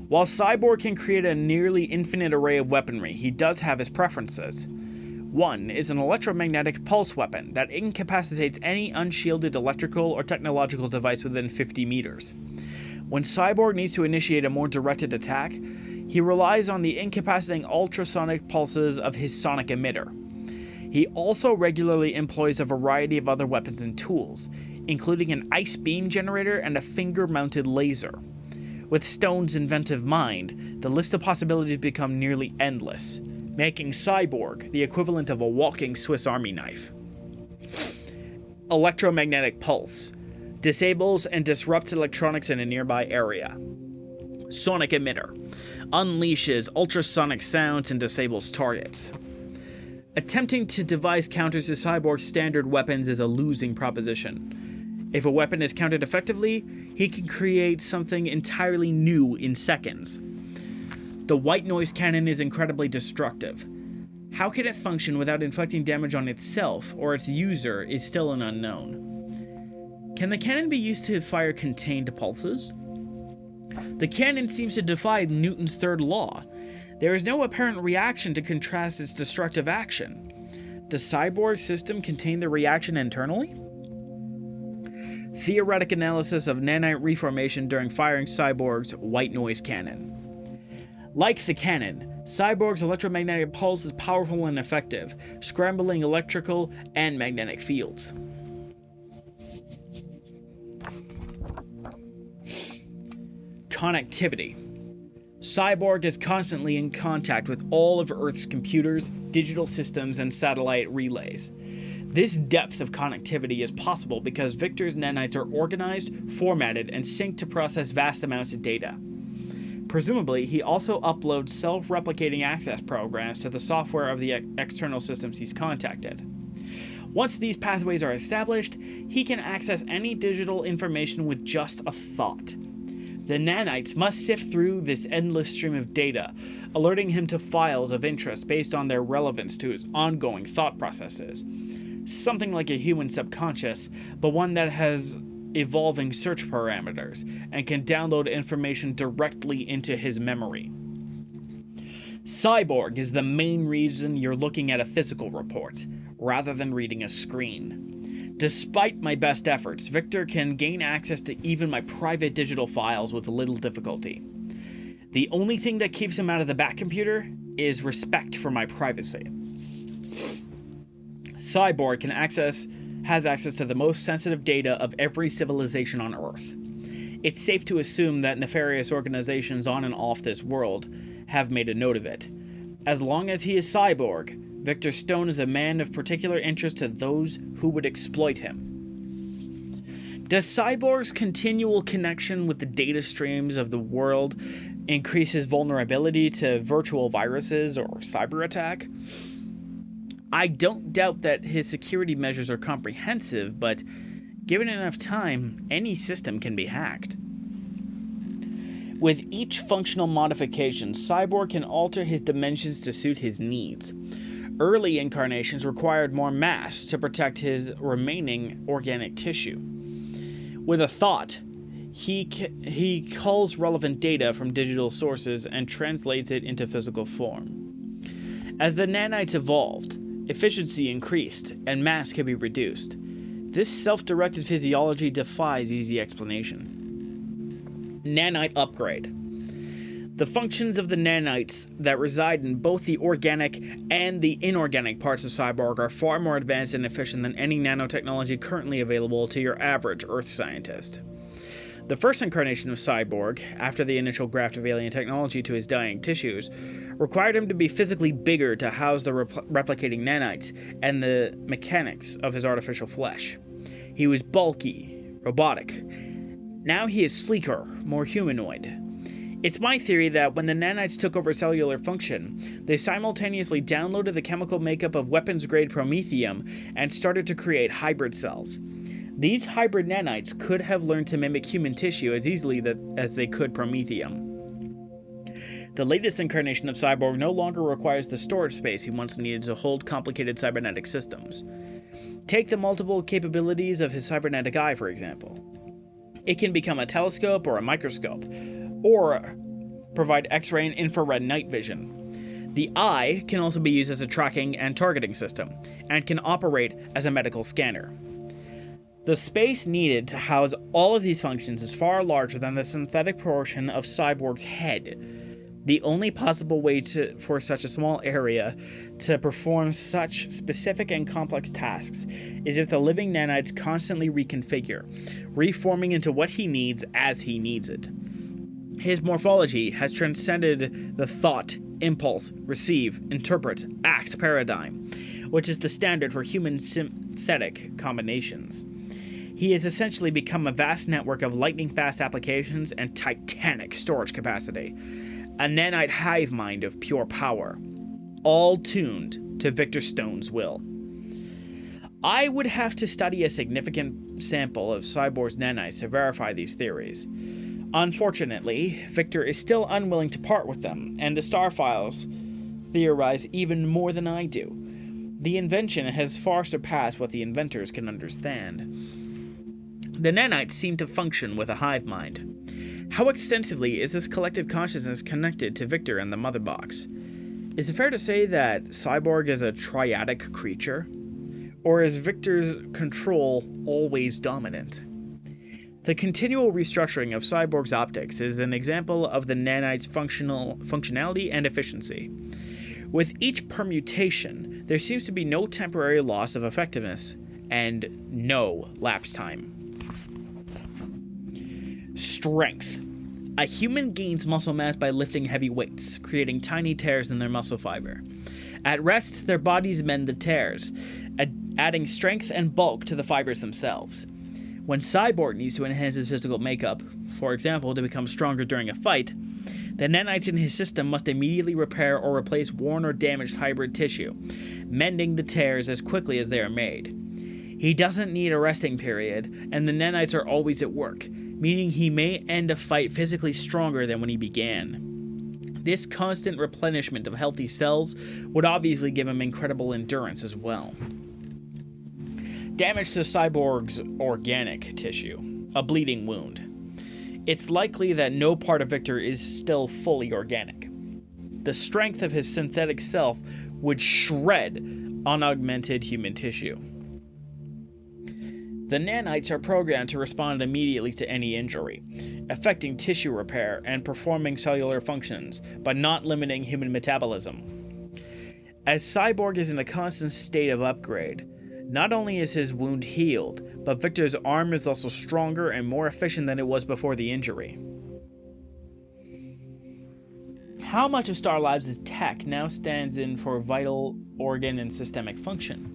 While Cyborg can create a nearly infinite array of weaponry, he does have his preferences. One is an electromagnetic pulse weapon that incapacitates any unshielded electrical or technological device within 50 meters. When Cyborg needs to initiate a more directed attack, he relies on the incapacitating ultrasonic pulses of his sonic emitter. He also regularly employs a variety of other weapons and tools, including an ice beam generator and a finger-mounted laser. With Stone's inventive mind, the list of possibilities become nearly endless, making Cyborg the equivalent of a walking Swiss Army knife. Electromagnetic pulse disables and disrupts electronics in a nearby area. Sonic emitter unleashes ultrasonic sounds and disables targets. Attempting to devise counters to Cyborg's standard weapons is a losing proposition. If a weapon is countered effectively, he can create something entirely new in seconds. The white noise cannon is incredibly destructive. How can it function without inflicting damage on itself or its user is still an unknown. Can the cannon be used to fire contained pulses? The cannon seems to defy Newton's third law. There is no apparent reaction to contrast its destructive action. Does Cyborg's system contain the reaction internally? Theoretic analysis of nanite reformation during firing Cyborg's white noise cannon. Like the cannon, Cyborg's electromagnetic pulse is powerful and effective, scrambling electrical and magnetic fields. Connectivity. Cyborg is constantly in contact with all of Earth's computers, digital systems, and satellite relays. This depth of connectivity is possible because Victor's nanites are organized, formatted, and synced to process vast amounts of data. Presumably, he also uploads self-replicating access programs to the software of the external systems he's contacted. Once these pathways are established, he can access any digital information with just a thought. The nanites must sift through this endless stream of data, alerting him to files of interest based on their relevance to his ongoing thought processes. Something like a human subconscious, but one that has evolving search parameters and can download information directly into his memory. Cyborg is the main reason you're looking at a physical report, rather than reading a screen. Despite my best efforts, Victor can gain access to even my private digital files with little difficulty. The only thing that keeps him out of the Batcomputer is respect for my privacy. Cyborg has access to the most sensitive data of every civilization on Earth. It's safe to assume that nefarious organizations on and off this world have made a note of it. As long as he is Cyborg, Victor Stone is a man of particular interest to those who would exploit him. Does Cyborg's continual connection with the data streams of the world increase his vulnerability to virtual viruses or cyber attack? I don't doubt that his security measures are comprehensive, but given enough time, any system can be hacked. With each functional modification, Cyborg can alter his dimensions to suit his needs. Early incarnations required more mass to protect his remaining organic tissue. With a thought, he culls relevant data from digital sources and translates it into physical form. As the nanites evolved, efficiency increased and mass could be reduced. This self-directed physiology defies easy explanation. Nanite upgrade. The functions of the nanites that reside in both the organic and the inorganic parts of Cyborg are far more advanced and efficient than any nanotechnology currently available to your average Earth scientist. The first incarnation of Cyborg, after the initial graft of alien technology to his dying tissues, required him to be physically bigger to house the replicating nanites and the mechanics of his artificial flesh. He was bulky, robotic. Now he is sleeker, more humanoid. It's my theory that when the nanites took over cellular function, they simultaneously downloaded the chemical makeup of weapons-grade promethium and started to create hybrid cells. These hybrid nanites could have learned to mimic human tissue as easily as they could promethium. The latest incarnation of Cyborg no longer requires the storage space he once needed to hold complicated cybernetic systems. Take the multiple capabilities of his cybernetic eye, for example. It can become a telescope or a microscope, or provide X-ray and infrared night vision. The eye can also be used as a tracking and targeting system, and can operate as a medical scanner. The space needed to house all of these functions is far larger than the synthetic portion of Cyborg's head. The only possible way for such a small area to perform such specific and complex tasks is if the living nanites constantly reconfigure, reforming into what he needs as he needs it. His morphology has transcended the thought, impulse, receive, interpret, act paradigm, which is the standard for human synthetic combinations. He has essentially become a vast network of lightning-fast applications and titanic storage capacity, a nanite hive mind of pure power, all tuned to Victor Stone's will. I would have to study a significant sample of Cyborg's nanites to verify these theories. Unfortunately, Victor is still unwilling to part with them, and the Star Files theorize even more than I do. The invention has far surpassed what the inventors can understand. The nanites seem to function with a hive mind. How extensively is this collective consciousness connected to Victor and the Mother Box? Is it fair to say that Cyborg is a triadic creature? Or is Victor's control always dominant? The continual restructuring of Cyborg's optics is an example of the nanites' functionality and efficiency. With each permutation, there seems to be no temporary loss of effectiveness and no lapse time. Strength. A human gains muscle mass by lifting heavy weights, creating tiny tears in their muscle fiber. At rest, their bodies mend the tears, adding strength and bulk to the fibers themselves. When Cyborg needs to enhance his physical makeup, for example, to become stronger during a fight, the nanites in his system must immediately repair or replace worn or damaged hybrid tissue, mending the tears as quickly as they are made. He doesn't need a resting period, and the nanites are always at work, meaning he may end a fight physically stronger than when he began. This constant replenishment of healthy cells would obviously give him incredible endurance as well. Damage to Cyborg's organic tissue. a bleeding wound. It's likely that no part of Victor is still fully organic. The strength of his synthetic self would shred unaugmented human tissue. The nanites are programmed to respond immediately to any injury, affecting tissue repair and performing cellular functions, but not limiting human metabolism. As Cyborg is in a constant state of upgrade, not only is his wound healed, but Victor's arm is also stronger and more efficient than it was before the injury. How much of Star Labs' tech now stands in for vital organ and systemic function?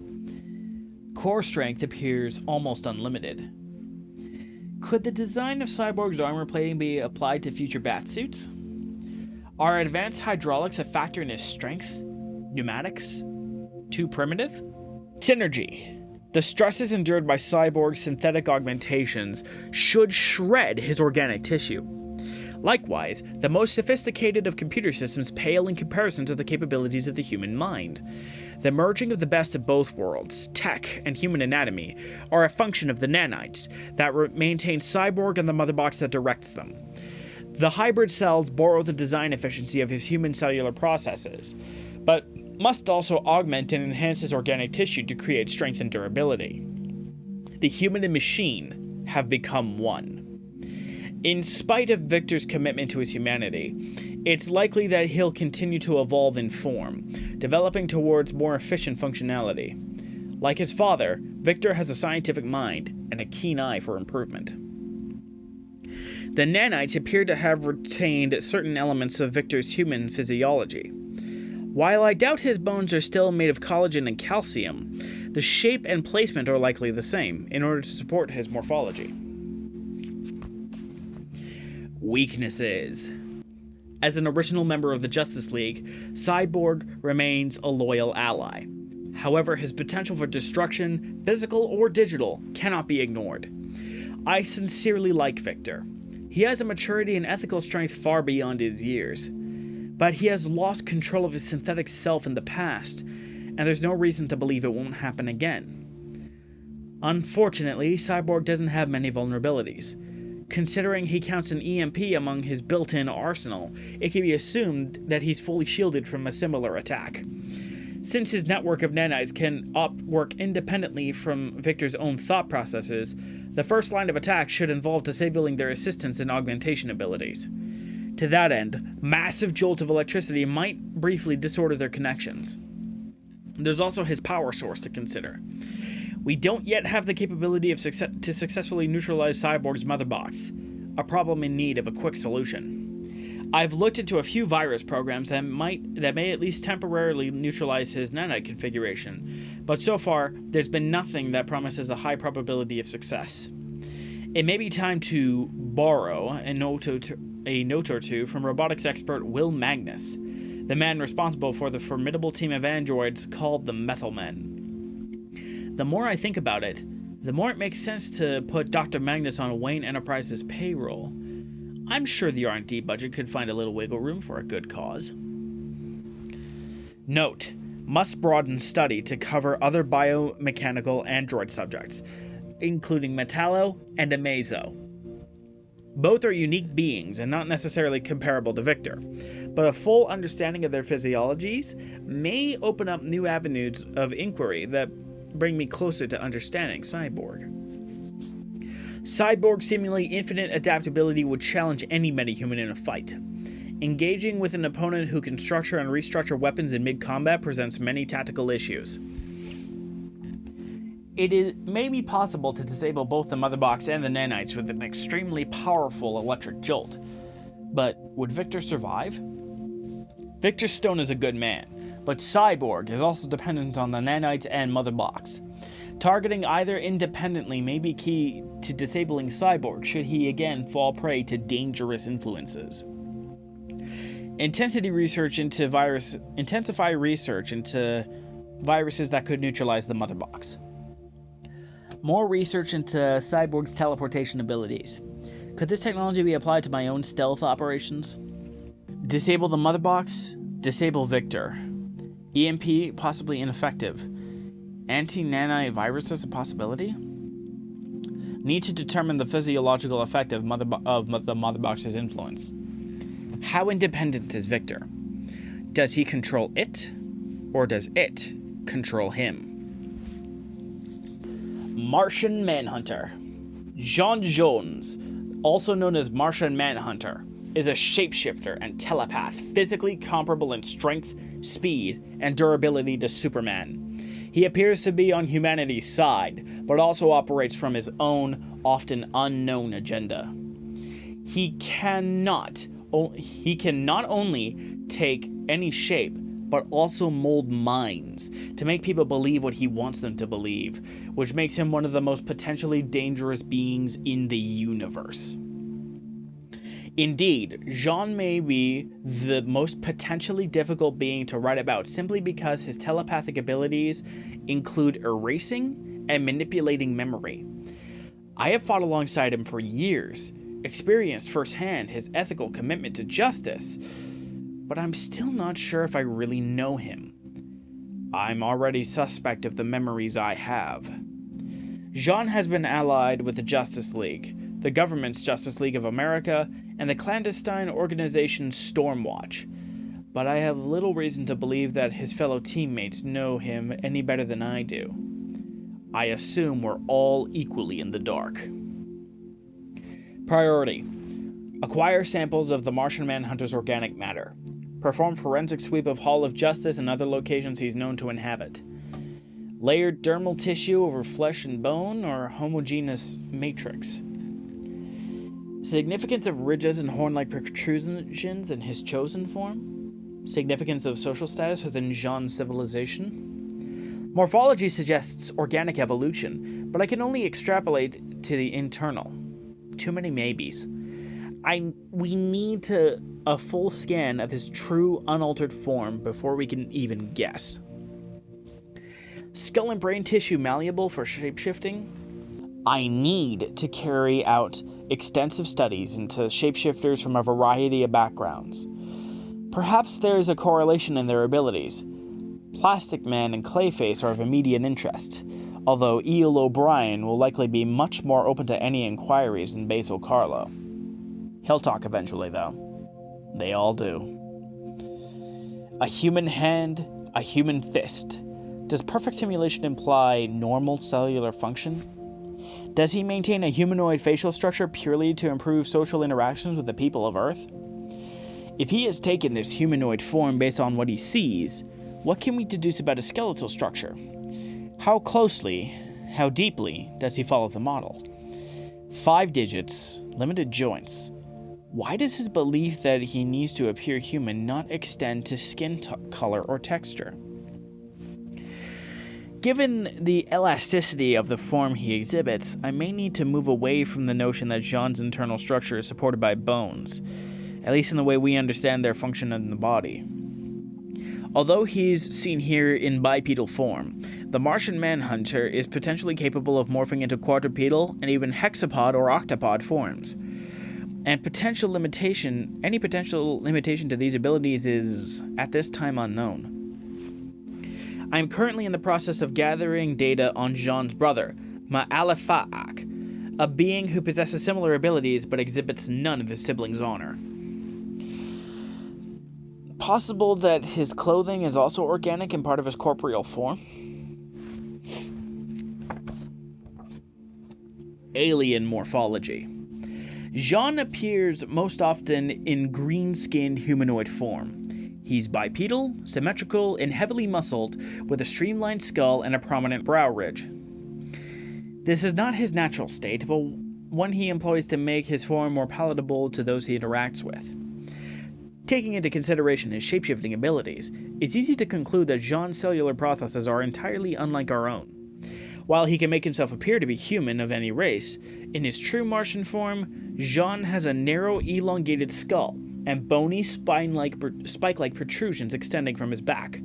Core strength appears almost unlimited. Could the design of Cyborg's armor plating be applied to future batsuits? Are advanced hydraulics a factor in his strength? Pneumatics? Too primitive? Synergy. The stresses endured by Cyborg's synthetic augmentations should shred his organic tissue. Likewise, the most sophisticated of computer systems pale in comparison to the capabilities of the human mind. The merging of the best of both worlds, tech and human anatomy, are a function of the nanites that maintain Cyborg and the mother box that directs them. The hybrid cells borrow the design efficiency of his human cellular processes, but must also augment and enhance his organic tissue to create strength and durability. The human and machine have become one. In spite of Victor's commitment to his humanity, it's likely that he'll continue to evolve in form, developing towards more efficient functionality. Like his father, Victor has a scientific mind and a keen eye for improvement. The nanites appear to have retained certain elements of Victor's human physiology. While I doubt his bones are still made of collagen and calcium, the shape and placement are likely the same in order to support his morphology. Weaknesses. As an original member of the Justice League, Cyborg remains a loyal ally. However, his potential for destruction, physical or digital, cannot be ignored. I sincerely like Victor. He has a maturity and ethical strength far beyond his years. But he has lost control of his synthetic self in the past, and there's no reason to believe it won't happen again. Unfortunately, Cyborg doesn't have many vulnerabilities. Considering he counts an EMP among his built-in arsenal, it can be assumed that he's fully shielded from a similar attack. Since his network of nanites can work independently from Victor's own thought processes, the first line of attack should involve disabling their assistance and augmentation abilities. To that end, massive jolts of electricity might briefly disorder their connections. There's also his power source to consider. We don't yet have the capability to successfully neutralize Cyborg's mother box, a problem in need of a quick solution. I've looked into a few virus programs that may at least temporarily neutralize his nanite configuration, but so far, there's been nothing that promises a high probability of success. It may be time to borrow a note or two from robotics expert Will Magnus, the man responsible for the formidable team of androids called the Metahuman. The more I think about it, the more it makes sense to put Dr. Magnus on Wayne Enterprises' payroll. I'm sure the R&D budget could find a little wiggle room for a good cause. Note: must broaden study to cover other biomechanical android subjects, including Metallo and Amazo. Both are unique beings and not necessarily comparable to Victor, but a full understanding of their physiologies may open up new avenues of inquiry that bring me closer to understanding Cyborg. Cyborg's seemingly infinite adaptability would challenge any metahuman in a fight. Engaging with an opponent who can structure and restructure weapons in mid-combat presents many tactical issues. It may be possible to disable both the mother box and the nanites with an extremely powerful electric jolt. But would Victor survive? Victor Stone is a good man, but Cyborg is also dependent on the nanites and mother box. Targeting either independently may be key to disabling Cyborg should he again fall prey to dangerous influences. Intensify research into viruses that could neutralize the mother box. More research into Cyborg's teleportation abilities. Could this technology be applied to my own stealth operations? Disable the mother box, disable Victor. EMP possibly ineffective. Anti-nanite virus is a possibility? need to determine the physiological effect of the Mother Box's influence. How independent is Victor? Does he control it, or does it control him? Martian Manhunter. J'onn J'onzz, also known as Martian Manhunter, is a shapeshifter and telepath physically comparable in strength, speed, and durability to Superman. He appears to be on humanity's side, but also operates from his own, often unknown agenda. He can not only take any shape, but also mold minds to make people believe what he wants them to believe, which makes him one of the most potentially dangerous beings in the universe. Indeed, J'onn may be the most potentially difficult being to write about simply because his telepathic abilities include erasing and manipulating memory. I have fought alongside him for years, experienced firsthand his ethical commitment to justice, but I'm still not sure if I really know him. I'm already suspect of the memories I have. J'onn has been allied with the Justice League, the government's Justice League of America, and the clandestine organization Stormwatch, but I have little reason to believe that his fellow teammates know him any better than I do. I assume we're all equally in the dark. Priority: acquire samples of the Martian Manhunter's organic matter. Perform forensic sweep of Hall of Justice and other locations he's known to inhabit. Layered dermal tissue over flesh and bone, or homogeneous matrix. Significance of ridges and horn-like protrusions in his chosen form. Significance of social status within J'onn's civilization. Morphology suggests organic evolution, but I can only extrapolate to the internal. Too many maybes. We need a full scan of his true, unaltered form before we can even guess. Skull and brain tissue malleable for shapeshifting? I need to carry out extensive studies into shapeshifters from a variety of backgrounds. Perhaps there is a correlation in their abilities. Plastic Man and Clayface are of immediate interest, although Eel O'Brien will likely be much more open to any inquiries than Basil Carlo. He'll talk eventually, though. They all do. A human hand, a human fist. Does perfect simulation imply normal cellular function? Does he maintain a humanoid facial structure purely to improve social interactions with the people of Earth? If he has taken this humanoid form based on what he sees, what can we deduce about his skeletal structure? How closely, how deeply does he follow the model? 5 digits, limited joints. Why does his belief that he needs to appear human not extend to skin color or texture? Given the elasticity of the form he exhibits, I may need to move away from the notion that J'onn's internal structure is supported by bones, at least in the way we understand their function in the body. Although he's seen here in bipedal form, the Martian Manhunter is potentially capable of morphing into quadrupedal and even hexapod or octopod forms. And any potential limitation to these abilities is, at this time, unknown. I am currently in the process of gathering data on J'onn's brother, Ma'alefa'ak, a being who possesses similar abilities but exhibits none of his siblings' honor. Possible that his clothing is also organic and part of his corporeal form? Alien morphology. J'onn appears most often in green-skinned humanoid form. He's bipedal, symmetrical, and heavily muscled, with a streamlined skull and a prominent brow ridge. This is not his natural state, but one he employs to make his form more palatable to those he interacts with. Taking into consideration his shapeshifting abilities, it's easy to conclude that J'onn's cellular processes are entirely unlike our own. While he can make himself appear to be human of any race, in his true Martian form, J'onn has a narrow, elongated skull and bony, spike-like protrusions extending from his back.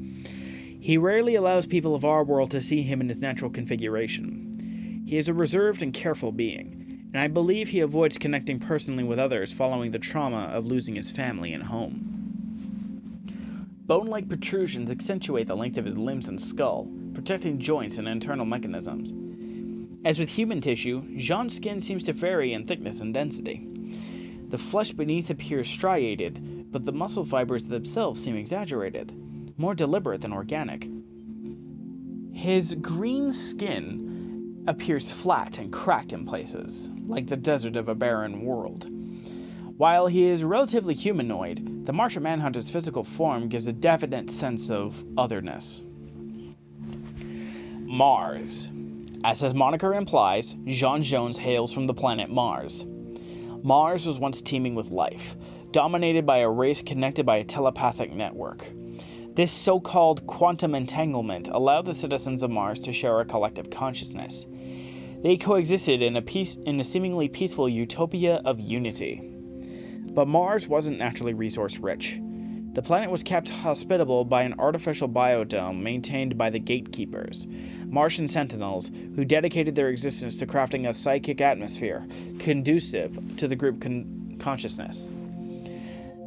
He rarely allows people of our world to see him in his natural configuration. He is a reserved and careful being, and I believe he avoids connecting personally with others following the trauma of losing his family and home. Bone-like protrusions accentuate the length of his limbs and skull, protecting joints and internal mechanisms. As with human tissue, Jean's skin seems to vary in thickness and density. The flesh beneath appears striated, but the muscle fibers themselves seem exaggerated, more deliberate than organic. His green skin appears flat and cracked in places, like the desert of a barren world. While he is relatively humanoid, the Martian Manhunter's physical form gives a definite sense of otherness. Mars. As his moniker implies, J'onn J'onzz hails from the planet Mars. Mars was once teeming with life, dominated by a race connected by a telepathic network. This so-called quantum entanglement allowed the citizens of Mars to share a collective consciousness. They coexisted in a seemingly peaceful utopia of unity. But Mars wasn't naturally resource-rich. The planet was kept hospitable by an artificial biodome maintained by the Gatekeepers, Martian sentinels who dedicated their existence to crafting a psychic atmosphere conducive to the group consciousness.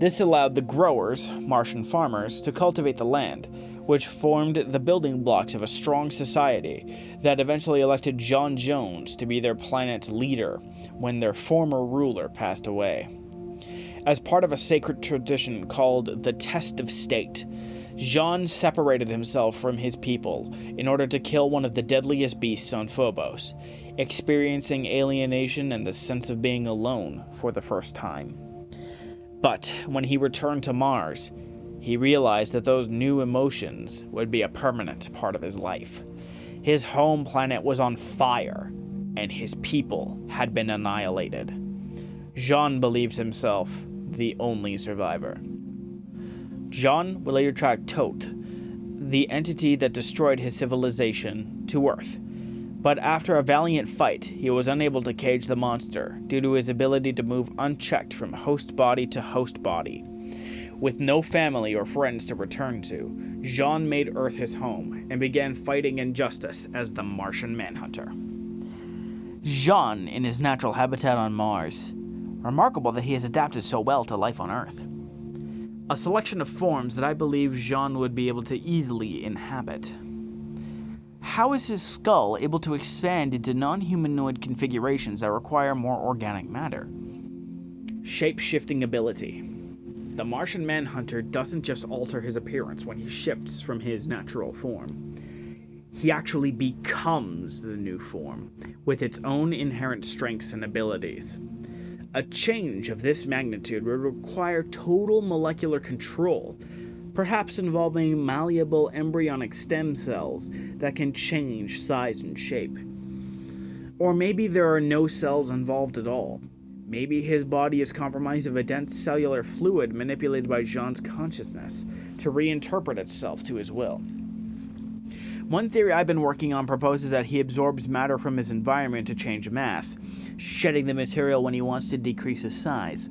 This allowed the growers, Martian farmers, to cultivate the land, which formed the building blocks of a strong society that eventually elected J'onn J'onzz to be their planet's leader when their former ruler passed away. As part of a sacred tradition called the Test of State, J'onn separated himself from his people in order to kill one of the deadliest beasts on Phobos, experiencing alienation and the sense of being alone for the first time. But when he returned to Mars, he realized that those new emotions would be a permanent part of his life. His home planet was on fire, and his people had been annihilated. J'onn believed himself the only survivor. J'onn would later track Toht, the entity that destroyed his civilization, to Earth. But after a valiant fight, he was unable to cage the monster due to his ability to move unchecked from host body to host body. With no family or friends to return to, J'onn made Earth his home and began fighting injustice as the Martian Manhunter. J'onn in his natural habitat on Mars. Remarkable that he has adapted so well to life on Earth. A selection of forms that I believe J'onn would be able to easily inhabit. How is his skull able to expand into non-humanoid configurations that require more organic matter? Shape-shifting ability. The Martian Manhunter doesn't just alter his appearance when he shifts from his natural form. He actually becomes the new form, with its own inherent strengths and abilities. A change of this magnitude would require total molecular control, perhaps involving malleable embryonic stem cells that can change size and shape. Or maybe there are no cells involved at all. Maybe his body is comprised of a dense cellular fluid manipulated by J'onn's consciousness to reinterpret itself to his will. One theory I've been working on proposes that he absorbs matter from his environment to change mass, shedding the material when he wants to decrease his size.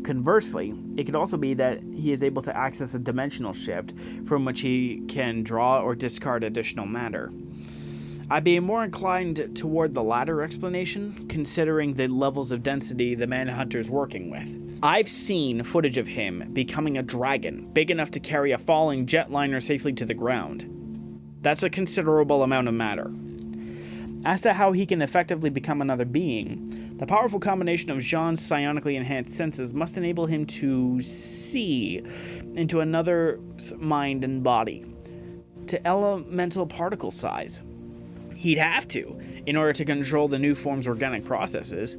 Conversely, it could also be that he is able to access a dimensional shift from which he can draw or discard additional matter. I'd be more inclined toward the latter explanation, considering the levels of density the Manhunter's working with. I've seen footage of him becoming a dragon, big enough to carry a falling jetliner safely to the ground. That's a considerable amount of matter. As to how he can effectively become another being, the powerful combination of J'onn's psionically enhanced senses must enable him to see into another's mind and body, to elemental particle size. He'd have to, in order to control the new form's organic processes.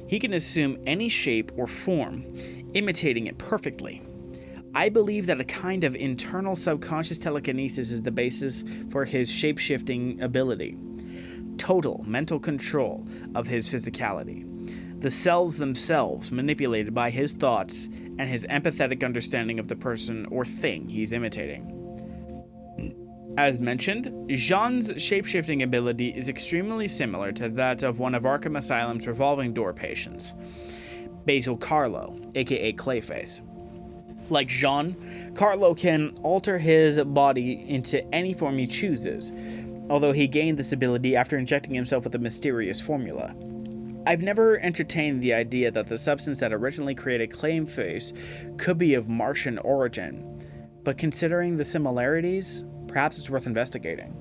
He can assume any shape or form, imitating it perfectly. I believe that a kind of internal subconscious telekinesis is the basis for his shape-shifting ability. Total mental control of his physicality. The cells themselves manipulated by his thoughts and his empathetic understanding of the person or thing he's imitating. As mentioned, J'onn's shape-shifting ability is extremely similar to that of one of Arkham Asylum's revolving door patients, Basil Carlo, aka Clayface. Like J'onn, Carlo can alter his body into any form he chooses, although he gained this ability after injecting himself with a mysterious formula. I've never entertained the idea that the substance that originally created Clayface could be of Martian origin, but considering the similarities, perhaps it's worth investigating.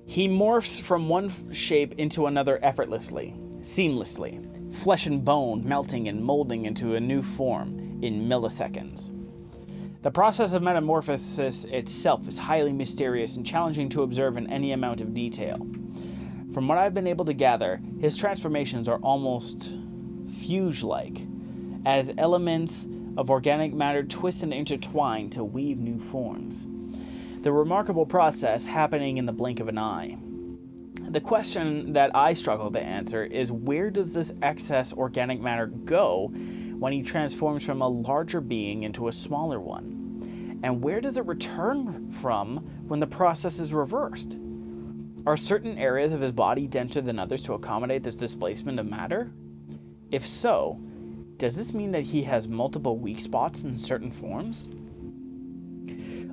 He morphs from one shape into another effortlessly, seamlessly, flesh and bone melting and molding into a new form in milliseconds. The process of metamorphosis itself is highly mysterious and challenging to observe in any amount of detail. From what I've been able to gather, his transformations are almost fugue-like, as elements of organic matter twist and intertwine to weave new forms. The remarkable process happening in the blink of an eye. The question that I struggle to answer is, where does this excess organic matter go when he transforms from a larger being into a smaller one? And where does it return from when the process is reversed? Are certain areas of his body denser than others to accommodate this displacement of matter? If so, does this mean that he has multiple weak spots in certain forms?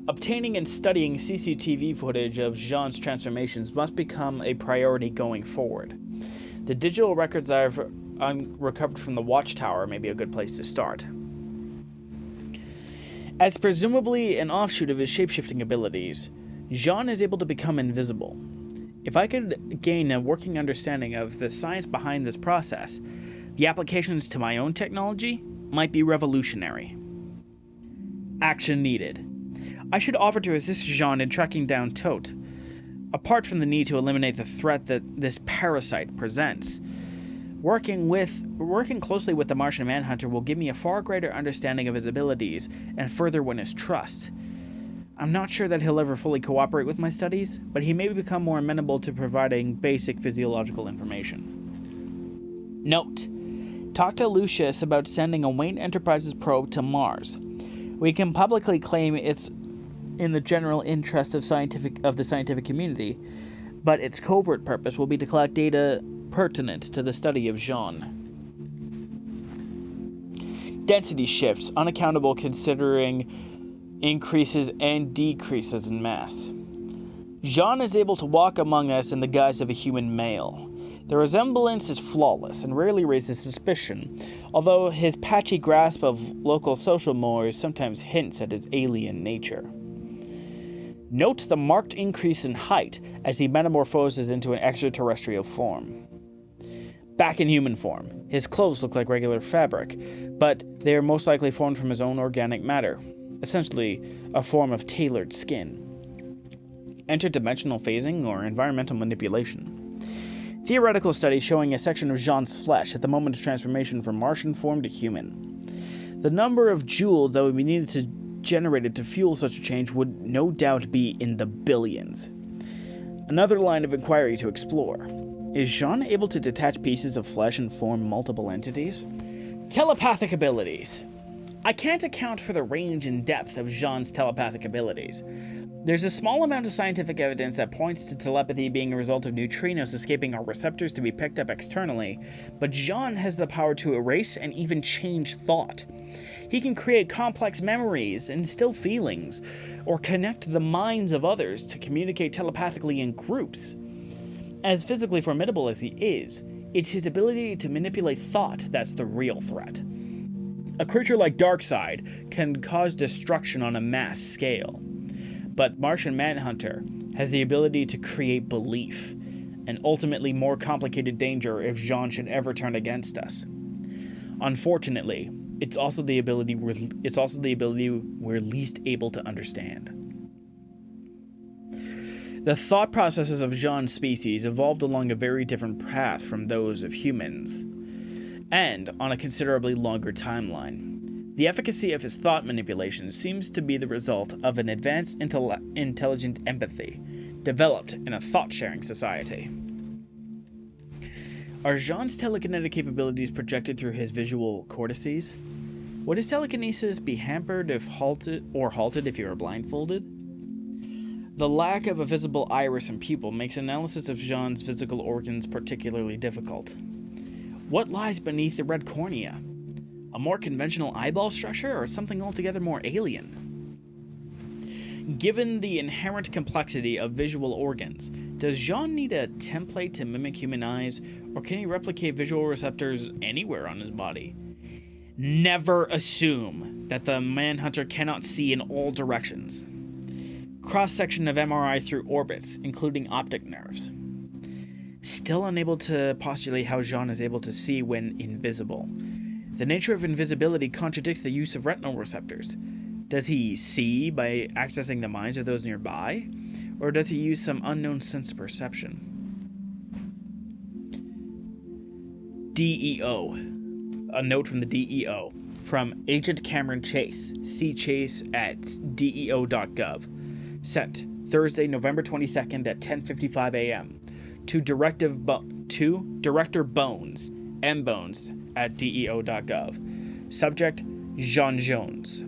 Obtaining and studying CCTV footage of Jean's transformations must become a priority going forward. The digital records I've recovered from the Watchtower may be a good place to start. As presumably an offshoot of his shapeshifting abilities, Jean is able to become invisible. If I could gain a working understanding of the science behind this process, the applications to my own technology might be revolutionary. Action needed. I should offer to assist Jean in tracking down Tote. Apart from the need to eliminate the threat that this parasite presents, working closely with the Martian Manhunter will give me a far greater understanding of his abilities and further win his trust. I'm not sure that he'll ever fully cooperate with my studies, but he may become more amenable to providing basic physiological information. Note: talk to Lucius about sending a Wayne Enterprises probe to Mars. We can publicly claim it's in the general interest of the scientific community, but its covert purpose will be to collect data pertinent to the study of Jean. Density shifts, unaccountable considering increases and decreases in mass. Jean is able to walk among us in the guise of a human male. The resemblance is flawless and rarely raises suspicion, although his patchy grasp of local social mores sometimes hints at his alien nature. Note the marked increase in height as he metamorphoses into an extraterrestrial form. Back in human form, his clothes look like regular fabric, but they are most likely formed from his own organic matter, essentially a form of tailored skin. Interdimensional phasing or environmental manipulation. Theoretical study showing a section of Jean's flesh at the moment of transformation from Martian form to human. The number of joules that would be needed to generated to fuel such a change would no doubt be in the billions. Another line of inquiry to explore. Is Jean able to detach pieces of flesh and form multiple entities? Telepathic abilities. I can't account for the range and depth of Jean's telepathic abilities. There's a small amount of scientific evidence that points to telepathy being a result of neutrinos escaping our receptors to be picked up externally, but Jean has the power to erase and even change thought. He can create complex memories, instill feelings, or connect the minds of others to communicate telepathically in groups. As physically formidable as he is, it's his ability to manipulate thought that's the real threat. A creature like Darkseid can cause destruction on a mass scale, but Martian Manhunter has the ability to create belief, and ultimately more complicated danger if Jean should ever turn against us. Unfortunately, it's also the ability we're least able to understand. The thought processes of Jean's species evolved along a very different path from those of humans, and on a considerably longer timeline. The efficacy of his thought manipulation seems to be the result of an advanced intelligent empathy, developed in a thought-sharing society. Are Jean's telekinetic capabilities projected through his visual cortices? Would his telekinesis be hampered if halted if he were blindfolded? The lack of a visible iris and pupil makes analysis of Jean's physical organs particularly difficult. What lies beneath the red cornea? A more conventional eyeball structure or something altogether more alien? Given the inherent complexity of visual organs, does Jean need a template to mimic human eyes, or can he replicate visual receptors anywhere on his body? Never assume that the Manhunter cannot see in all directions. Cross-section of MRI through orbits, including optic nerves. Still unable to postulate how Jean is able to see when invisible. The nature of invisibility contradicts the use of retinal receptors. Does he see by accessing the minds of those nearby? Or does he use some unknown sense of perception? DEO. A note from the DEO. From Agent Cameron Chase. See Chase at deo.gov. Sent Thursday, November 22nd at 10:55 a.m. to Director Bones, M. Bones, at deo.gov. Subject, Jean Jones.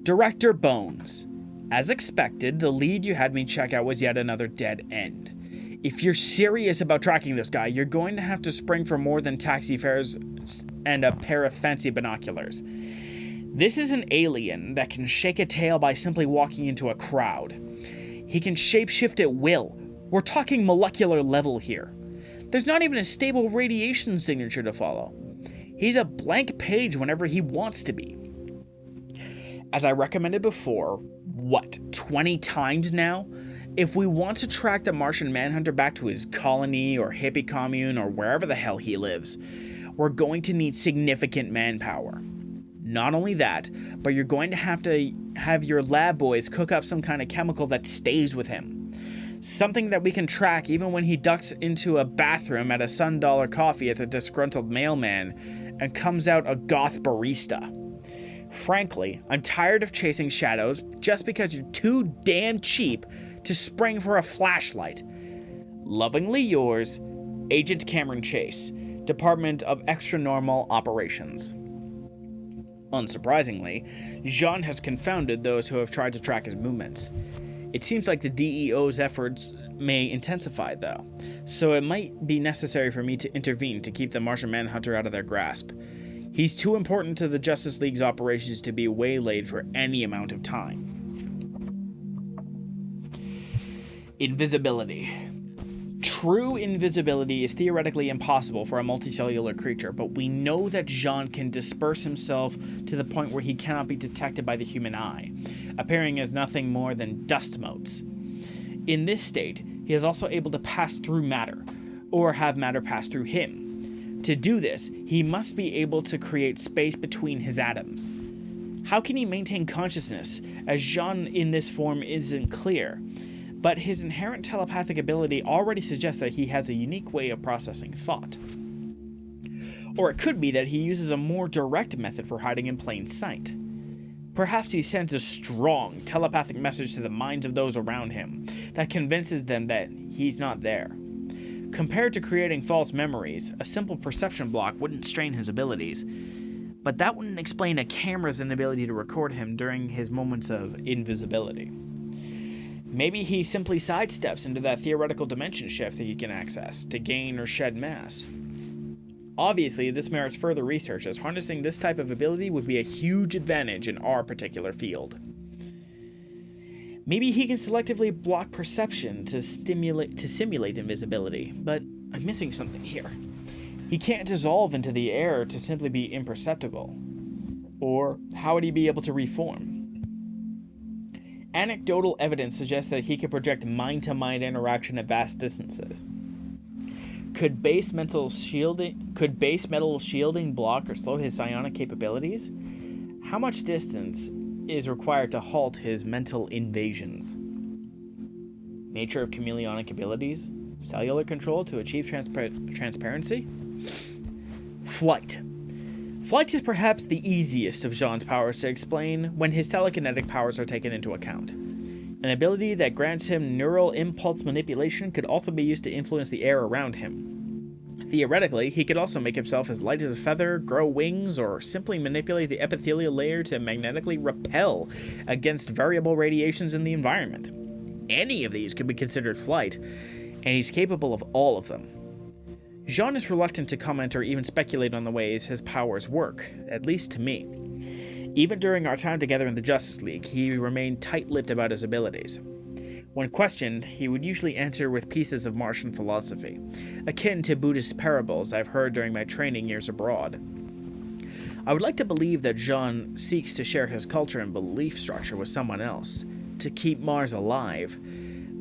Director Bones. As expected, the lead you had me check out was yet another dead end. If you're serious about tracking this guy, you're going to have to spring for more than taxi fares and a pair of fancy binoculars. This is an alien that can shake a tail by simply walking into a crowd. He can shapeshift at will. We're talking molecular level here. There's not even a stable radiation signature to follow. He's a blank page whenever he wants to be. As I recommended before, 20 times now? If we want to track the Martian Manhunter back to his colony or hippie commune or wherever the hell he lives, we're going to need significant manpower. Not only that, but you're going to have your lab boys cook up some kind of chemical that stays with him. Something that we can track even when he ducks into a bathroom at a $1 coffee as a disgruntled mailman and comes out a goth barista. Frankly, I'm tired of chasing shadows just because you're too damn cheap to spring for a flashlight. Lovingly yours, Agent Cameron Chase, Department of Extranormal Operations. Unsurprisingly, Jean has confounded those who have tried to track his movements. It seems like the DEO's efforts may intensify, though, so it might be necessary for me to intervene to keep the Martian Manhunter out of their grasp. He's too important to the Justice League's operations to be waylaid for any amount of time. Invisibility. True invisibility is theoretically impossible for a multicellular creature, but we know that Jean can disperse himself to the point where he cannot be detected by the human eye, appearing as nothing more than dust motes. In this state, he is also able to pass through matter, or have matter pass through him. To do this, he must be able to create space between his atoms. How can he maintain consciousness, as Jean in this form isn't clear? But his inherent telepathic ability already suggests that he has a unique way of processing thought. Or it could be that he uses a more direct method for hiding in plain sight. Perhaps he sends a strong telepathic message to the minds of those around him that convinces them that he's not there. Compared to creating false memories, a simple perception block wouldn't strain his abilities, but that wouldn't explain a camera's inability to record him during his moments of invisibility. Maybe he simply sidesteps into that theoretical dimension shift that he can access to gain or shed mass. Obviously, this merits further research, as harnessing this type of ability would be a huge advantage in our particular field. Maybe he can selectively block perception to simulate invisibility, but I'm missing something here. He can't dissolve into the air to simply be imperceptible. Or how would he be able to reform? Anecdotal evidence suggests that he could project mind-to-mind interaction at vast distances. Could base metal shielding block or slow his psionic capabilities? How much distance is required to halt his mental invasions? Nature of chameleonic abilities? Cellular control to achieve transparency? Flight. Flight is perhaps the easiest of Jean's powers to explain when his telekinetic powers are taken into account. An ability that grants him neural impulse manipulation could also be used to influence the air around him. Theoretically, he could also make himself as light as a feather, grow wings, or simply manipulate the epithelial layer to magnetically repel against variable radiations in the environment. Any of these could be considered flight, and he's capable of all of them. Jean is reluctant to comment or even speculate on the ways his powers work, at least to me. Even during our time together in the Justice League, he remained tight-lipped about his abilities. When questioned, he would usually answer with pieces of Martian philosophy, akin to Buddhist parables I've heard during my training years abroad. I would like to believe that Jean seeks to share his culture and belief structure with someone else, to to keep Mars alive,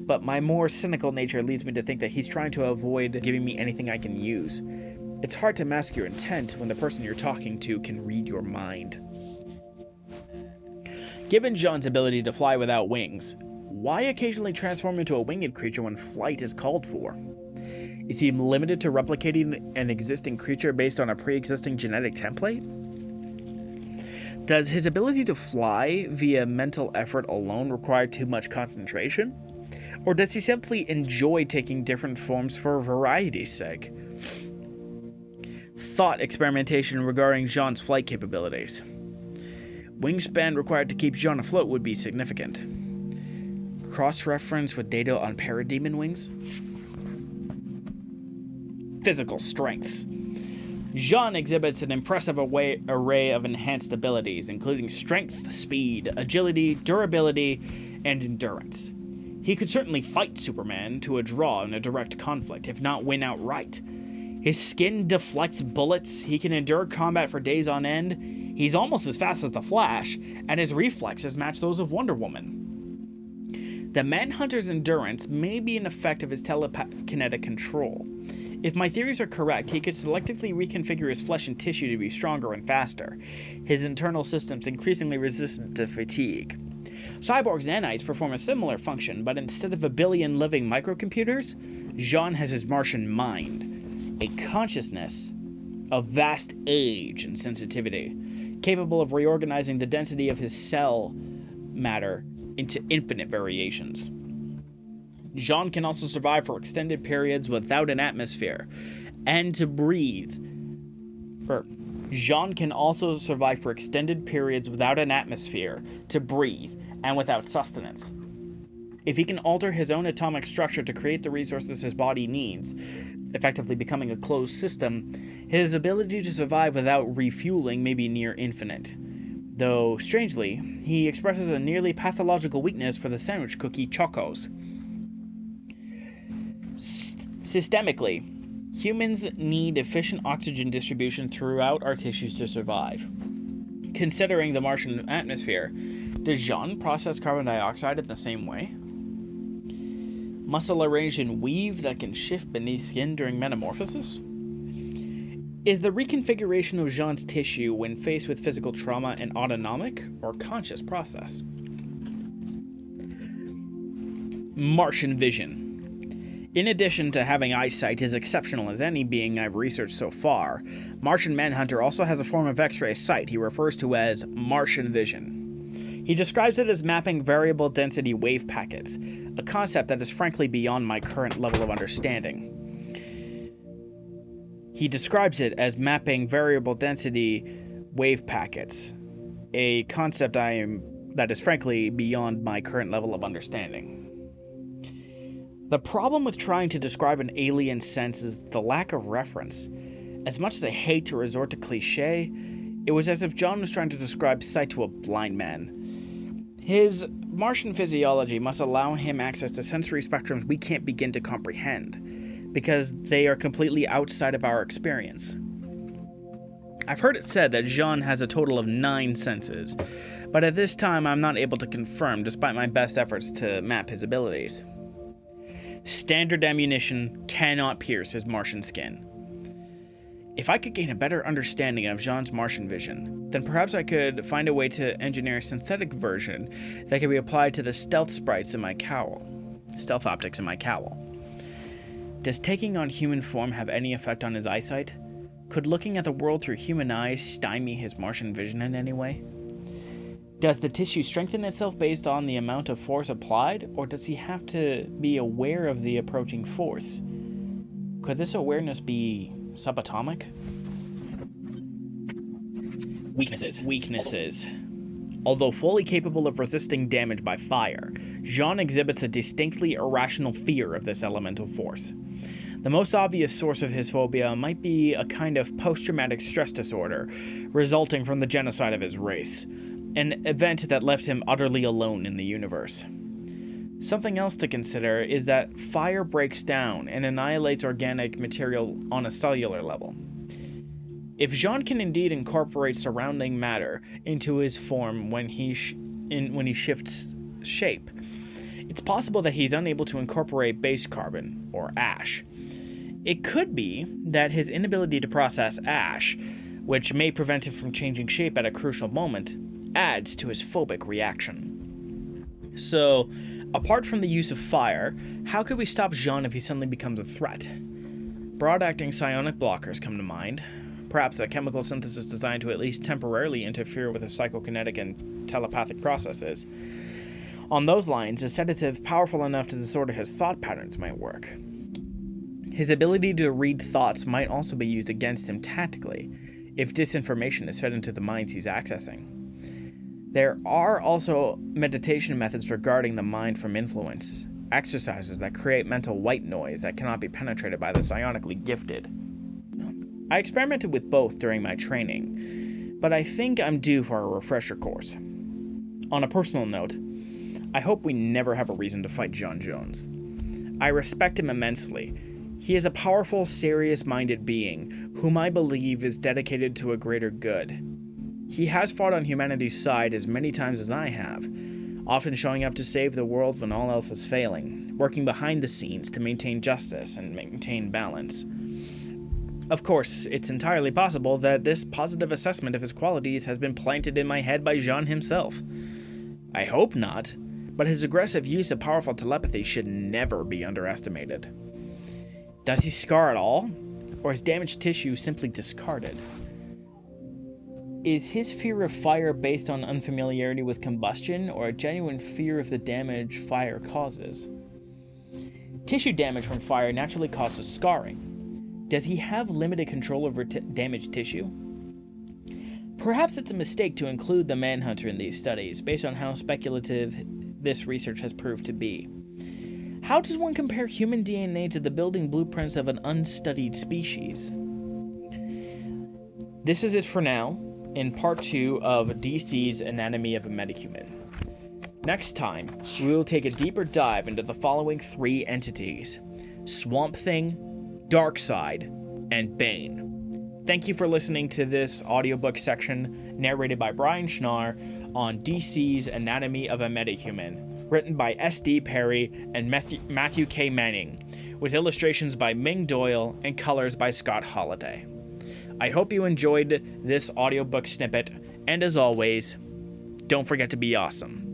but my more cynical nature leads me to think that he's trying to avoid giving me anything I can use. It's hard to mask your intent when the person you're talking to can read your mind. Given Jean's ability to fly without wings, why occasionally transform into a winged creature when flight is called for? Is he limited to replicating an existing creature based on a pre-existing genetic template? Does his ability to fly via mental effort alone require too much concentration? Or does he simply enjoy taking different forms for variety's sake? Thought experimentation regarding Jean's flight capabilities. Wingspan required to keep Jean afloat would be significant. Cross-reference with data on parademon wings? Physical strengths. Jean exhibits an impressive array of enhanced abilities, including strength, speed, agility, durability, and endurance. He could certainly fight Superman to a draw in a direct conflict, if not win outright. His skin deflects bullets, he can endure combat for days on end, he's almost as fast as the Flash, and his reflexes match those of Wonder Woman. The Manhunter's endurance may be an effect of his telekinetic control. If my theories are correct, he could selectively reconfigure his flesh and tissue to be stronger and faster, his internal systems increasingly resistant to fatigue. Cyborg's nanites perform a similar function, but instead of a billion living microcomputers, Jean has his Martian mind, a consciousness of vast age and sensitivity, capable of reorganizing the density of his cell matter into infinite variations. Jean can also survive for extended periods without an atmosphere, and to breathe. Jean can also survive for extended periods without an atmosphere, to breathe, and without sustenance. If he can alter his own atomic structure to create the resources his body needs, effectively becoming a closed system, his ability to survive without refueling may be near infinite. Though, strangely, he expresses a nearly pathological weakness for the sandwich cookie Chocos. Systemically, humans need efficient oxygen distribution throughout our tissues to survive. Considering the Martian atmosphere, does Jean process carbon dioxide in the same way? Muscle arranged in weave that can shift beneath skin during metamorphosis? Is the reconfiguration of Jean's tissue when faced with physical trauma an autonomic or conscious process? Martian vision. In addition to having eyesight as exceptional as any being I've researched so far, Martian Manhunter also has a form of X-ray sight he refers to as Martian vision. He describes it as mapping variable density wave packets, a concept that is frankly beyond my current level of understanding. He describes it as mapping variable density wave packets, a concept that is frankly beyond my current level of understanding. The problem with trying to describe an alien sense is the lack of reference. As much as I hate to resort to cliché, it was as if John was trying to describe sight to a blind man. His Martian physiology must allow him access to sensory spectrums we can't begin to comprehend, because they are completely outside of our experience. I've heard it said that Jean has a total of 9 senses, but at this time I'm not able to confirm despite my best efforts to map his abilities. Standard ammunition cannot pierce his Martian skin. If I could gain a better understanding of Jean's Martian vision, then perhaps I could find a way to engineer a synthetic version that could be applied to the stealth optics in my cowl. Does taking on human form have any effect on his eyesight? Could looking at the world through human eyes stymie his Martian vision in any way? Does the tissue strengthen itself based on the amount of force applied, or does he have to be aware of the approaching force? Could this awareness be subatomic? Weaknesses. Although fully capable of resisting damage by fire, Jean exhibits a distinctly irrational fear of this elemental force. The most obvious source of his phobia might be a kind of post-traumatic stress disorder resulting from the genocide of his race, an event that left him utterly alone in the universe. Something else to consider is that fire breaks down and annihilates organic material on a cellular level. If Jean can indeed incorporate surrounding matter into his form when he shifts shape. It's possible that he's unable to incorporate base carbon, or ash. It could be that his inability to process ash, which may prevent him from changing shape at a crucial moment, adds to his phobic reaction. So, apart from the use of fire, how could we stop Jean if he suddenly becomes a threat? Broad-acting psionic blockers come to mind. Perhaps a chemical synthesis designed to at least temporarily interfere with his psychokinetic and telepathic processes. On those lines, a sedative powerful enough to disorder his thought patterns might work. His ability to read thoughts might also be used against him tactically, if disinformation is fed into the minds he's accessing. There are also meditation methods for guarding the mind from influence, exercises that create mental white noise that cannot be penetrated by the psionically gifted. I experimented with both during my training, but I think I'm due for a refresher course. On a personal note, I hope we never have a reason to fight John Jones. I respect him immensely. He is a powerful, serious-minded being, whom I believe is dedicated to a greater good. He has fought on humanity's side as many times as I have, often showing up to save the world when all else is failing, working behind the scenes to maintain justice and maintain balance. Of course, it's entirely possible that this positive assessment of his qualities has been planted in my head by Jean himself. I hope not, but his aggressive use of powerful telepathy should never be underestimated. Does he scar at all? Or is damaged tissue simply discarded? Is his fear of fire based on unfamiliarity with combustion, or a genuine fear of the damage fire causes? Tissue damage from fire naturally causes scarring. Does he have limited control over damaged tissue? Perhaps it's a mistake to include the Manhunter in these studies, based on how speculative this research has proved to be. How does one compare human DNA to the building blueprints of an unstudied species? This is it for now, in part 2 of DC's Anatomy of a Metahuman. Next time, we will take a deeper dive into the following 3 entities: Swamp Thing, Darkseid, and Bane. Thank you for listening to this audiobook section narrated by Brian Schnarr on DC's Anatomy of a Metahuman, written by S.D. Perry and Matthew K. Manning, with illustrations by Ming Doyle and colors by Scott Holliday. I hope you enjoyed this audiobook snippet, and as always, don't forget to be awesome.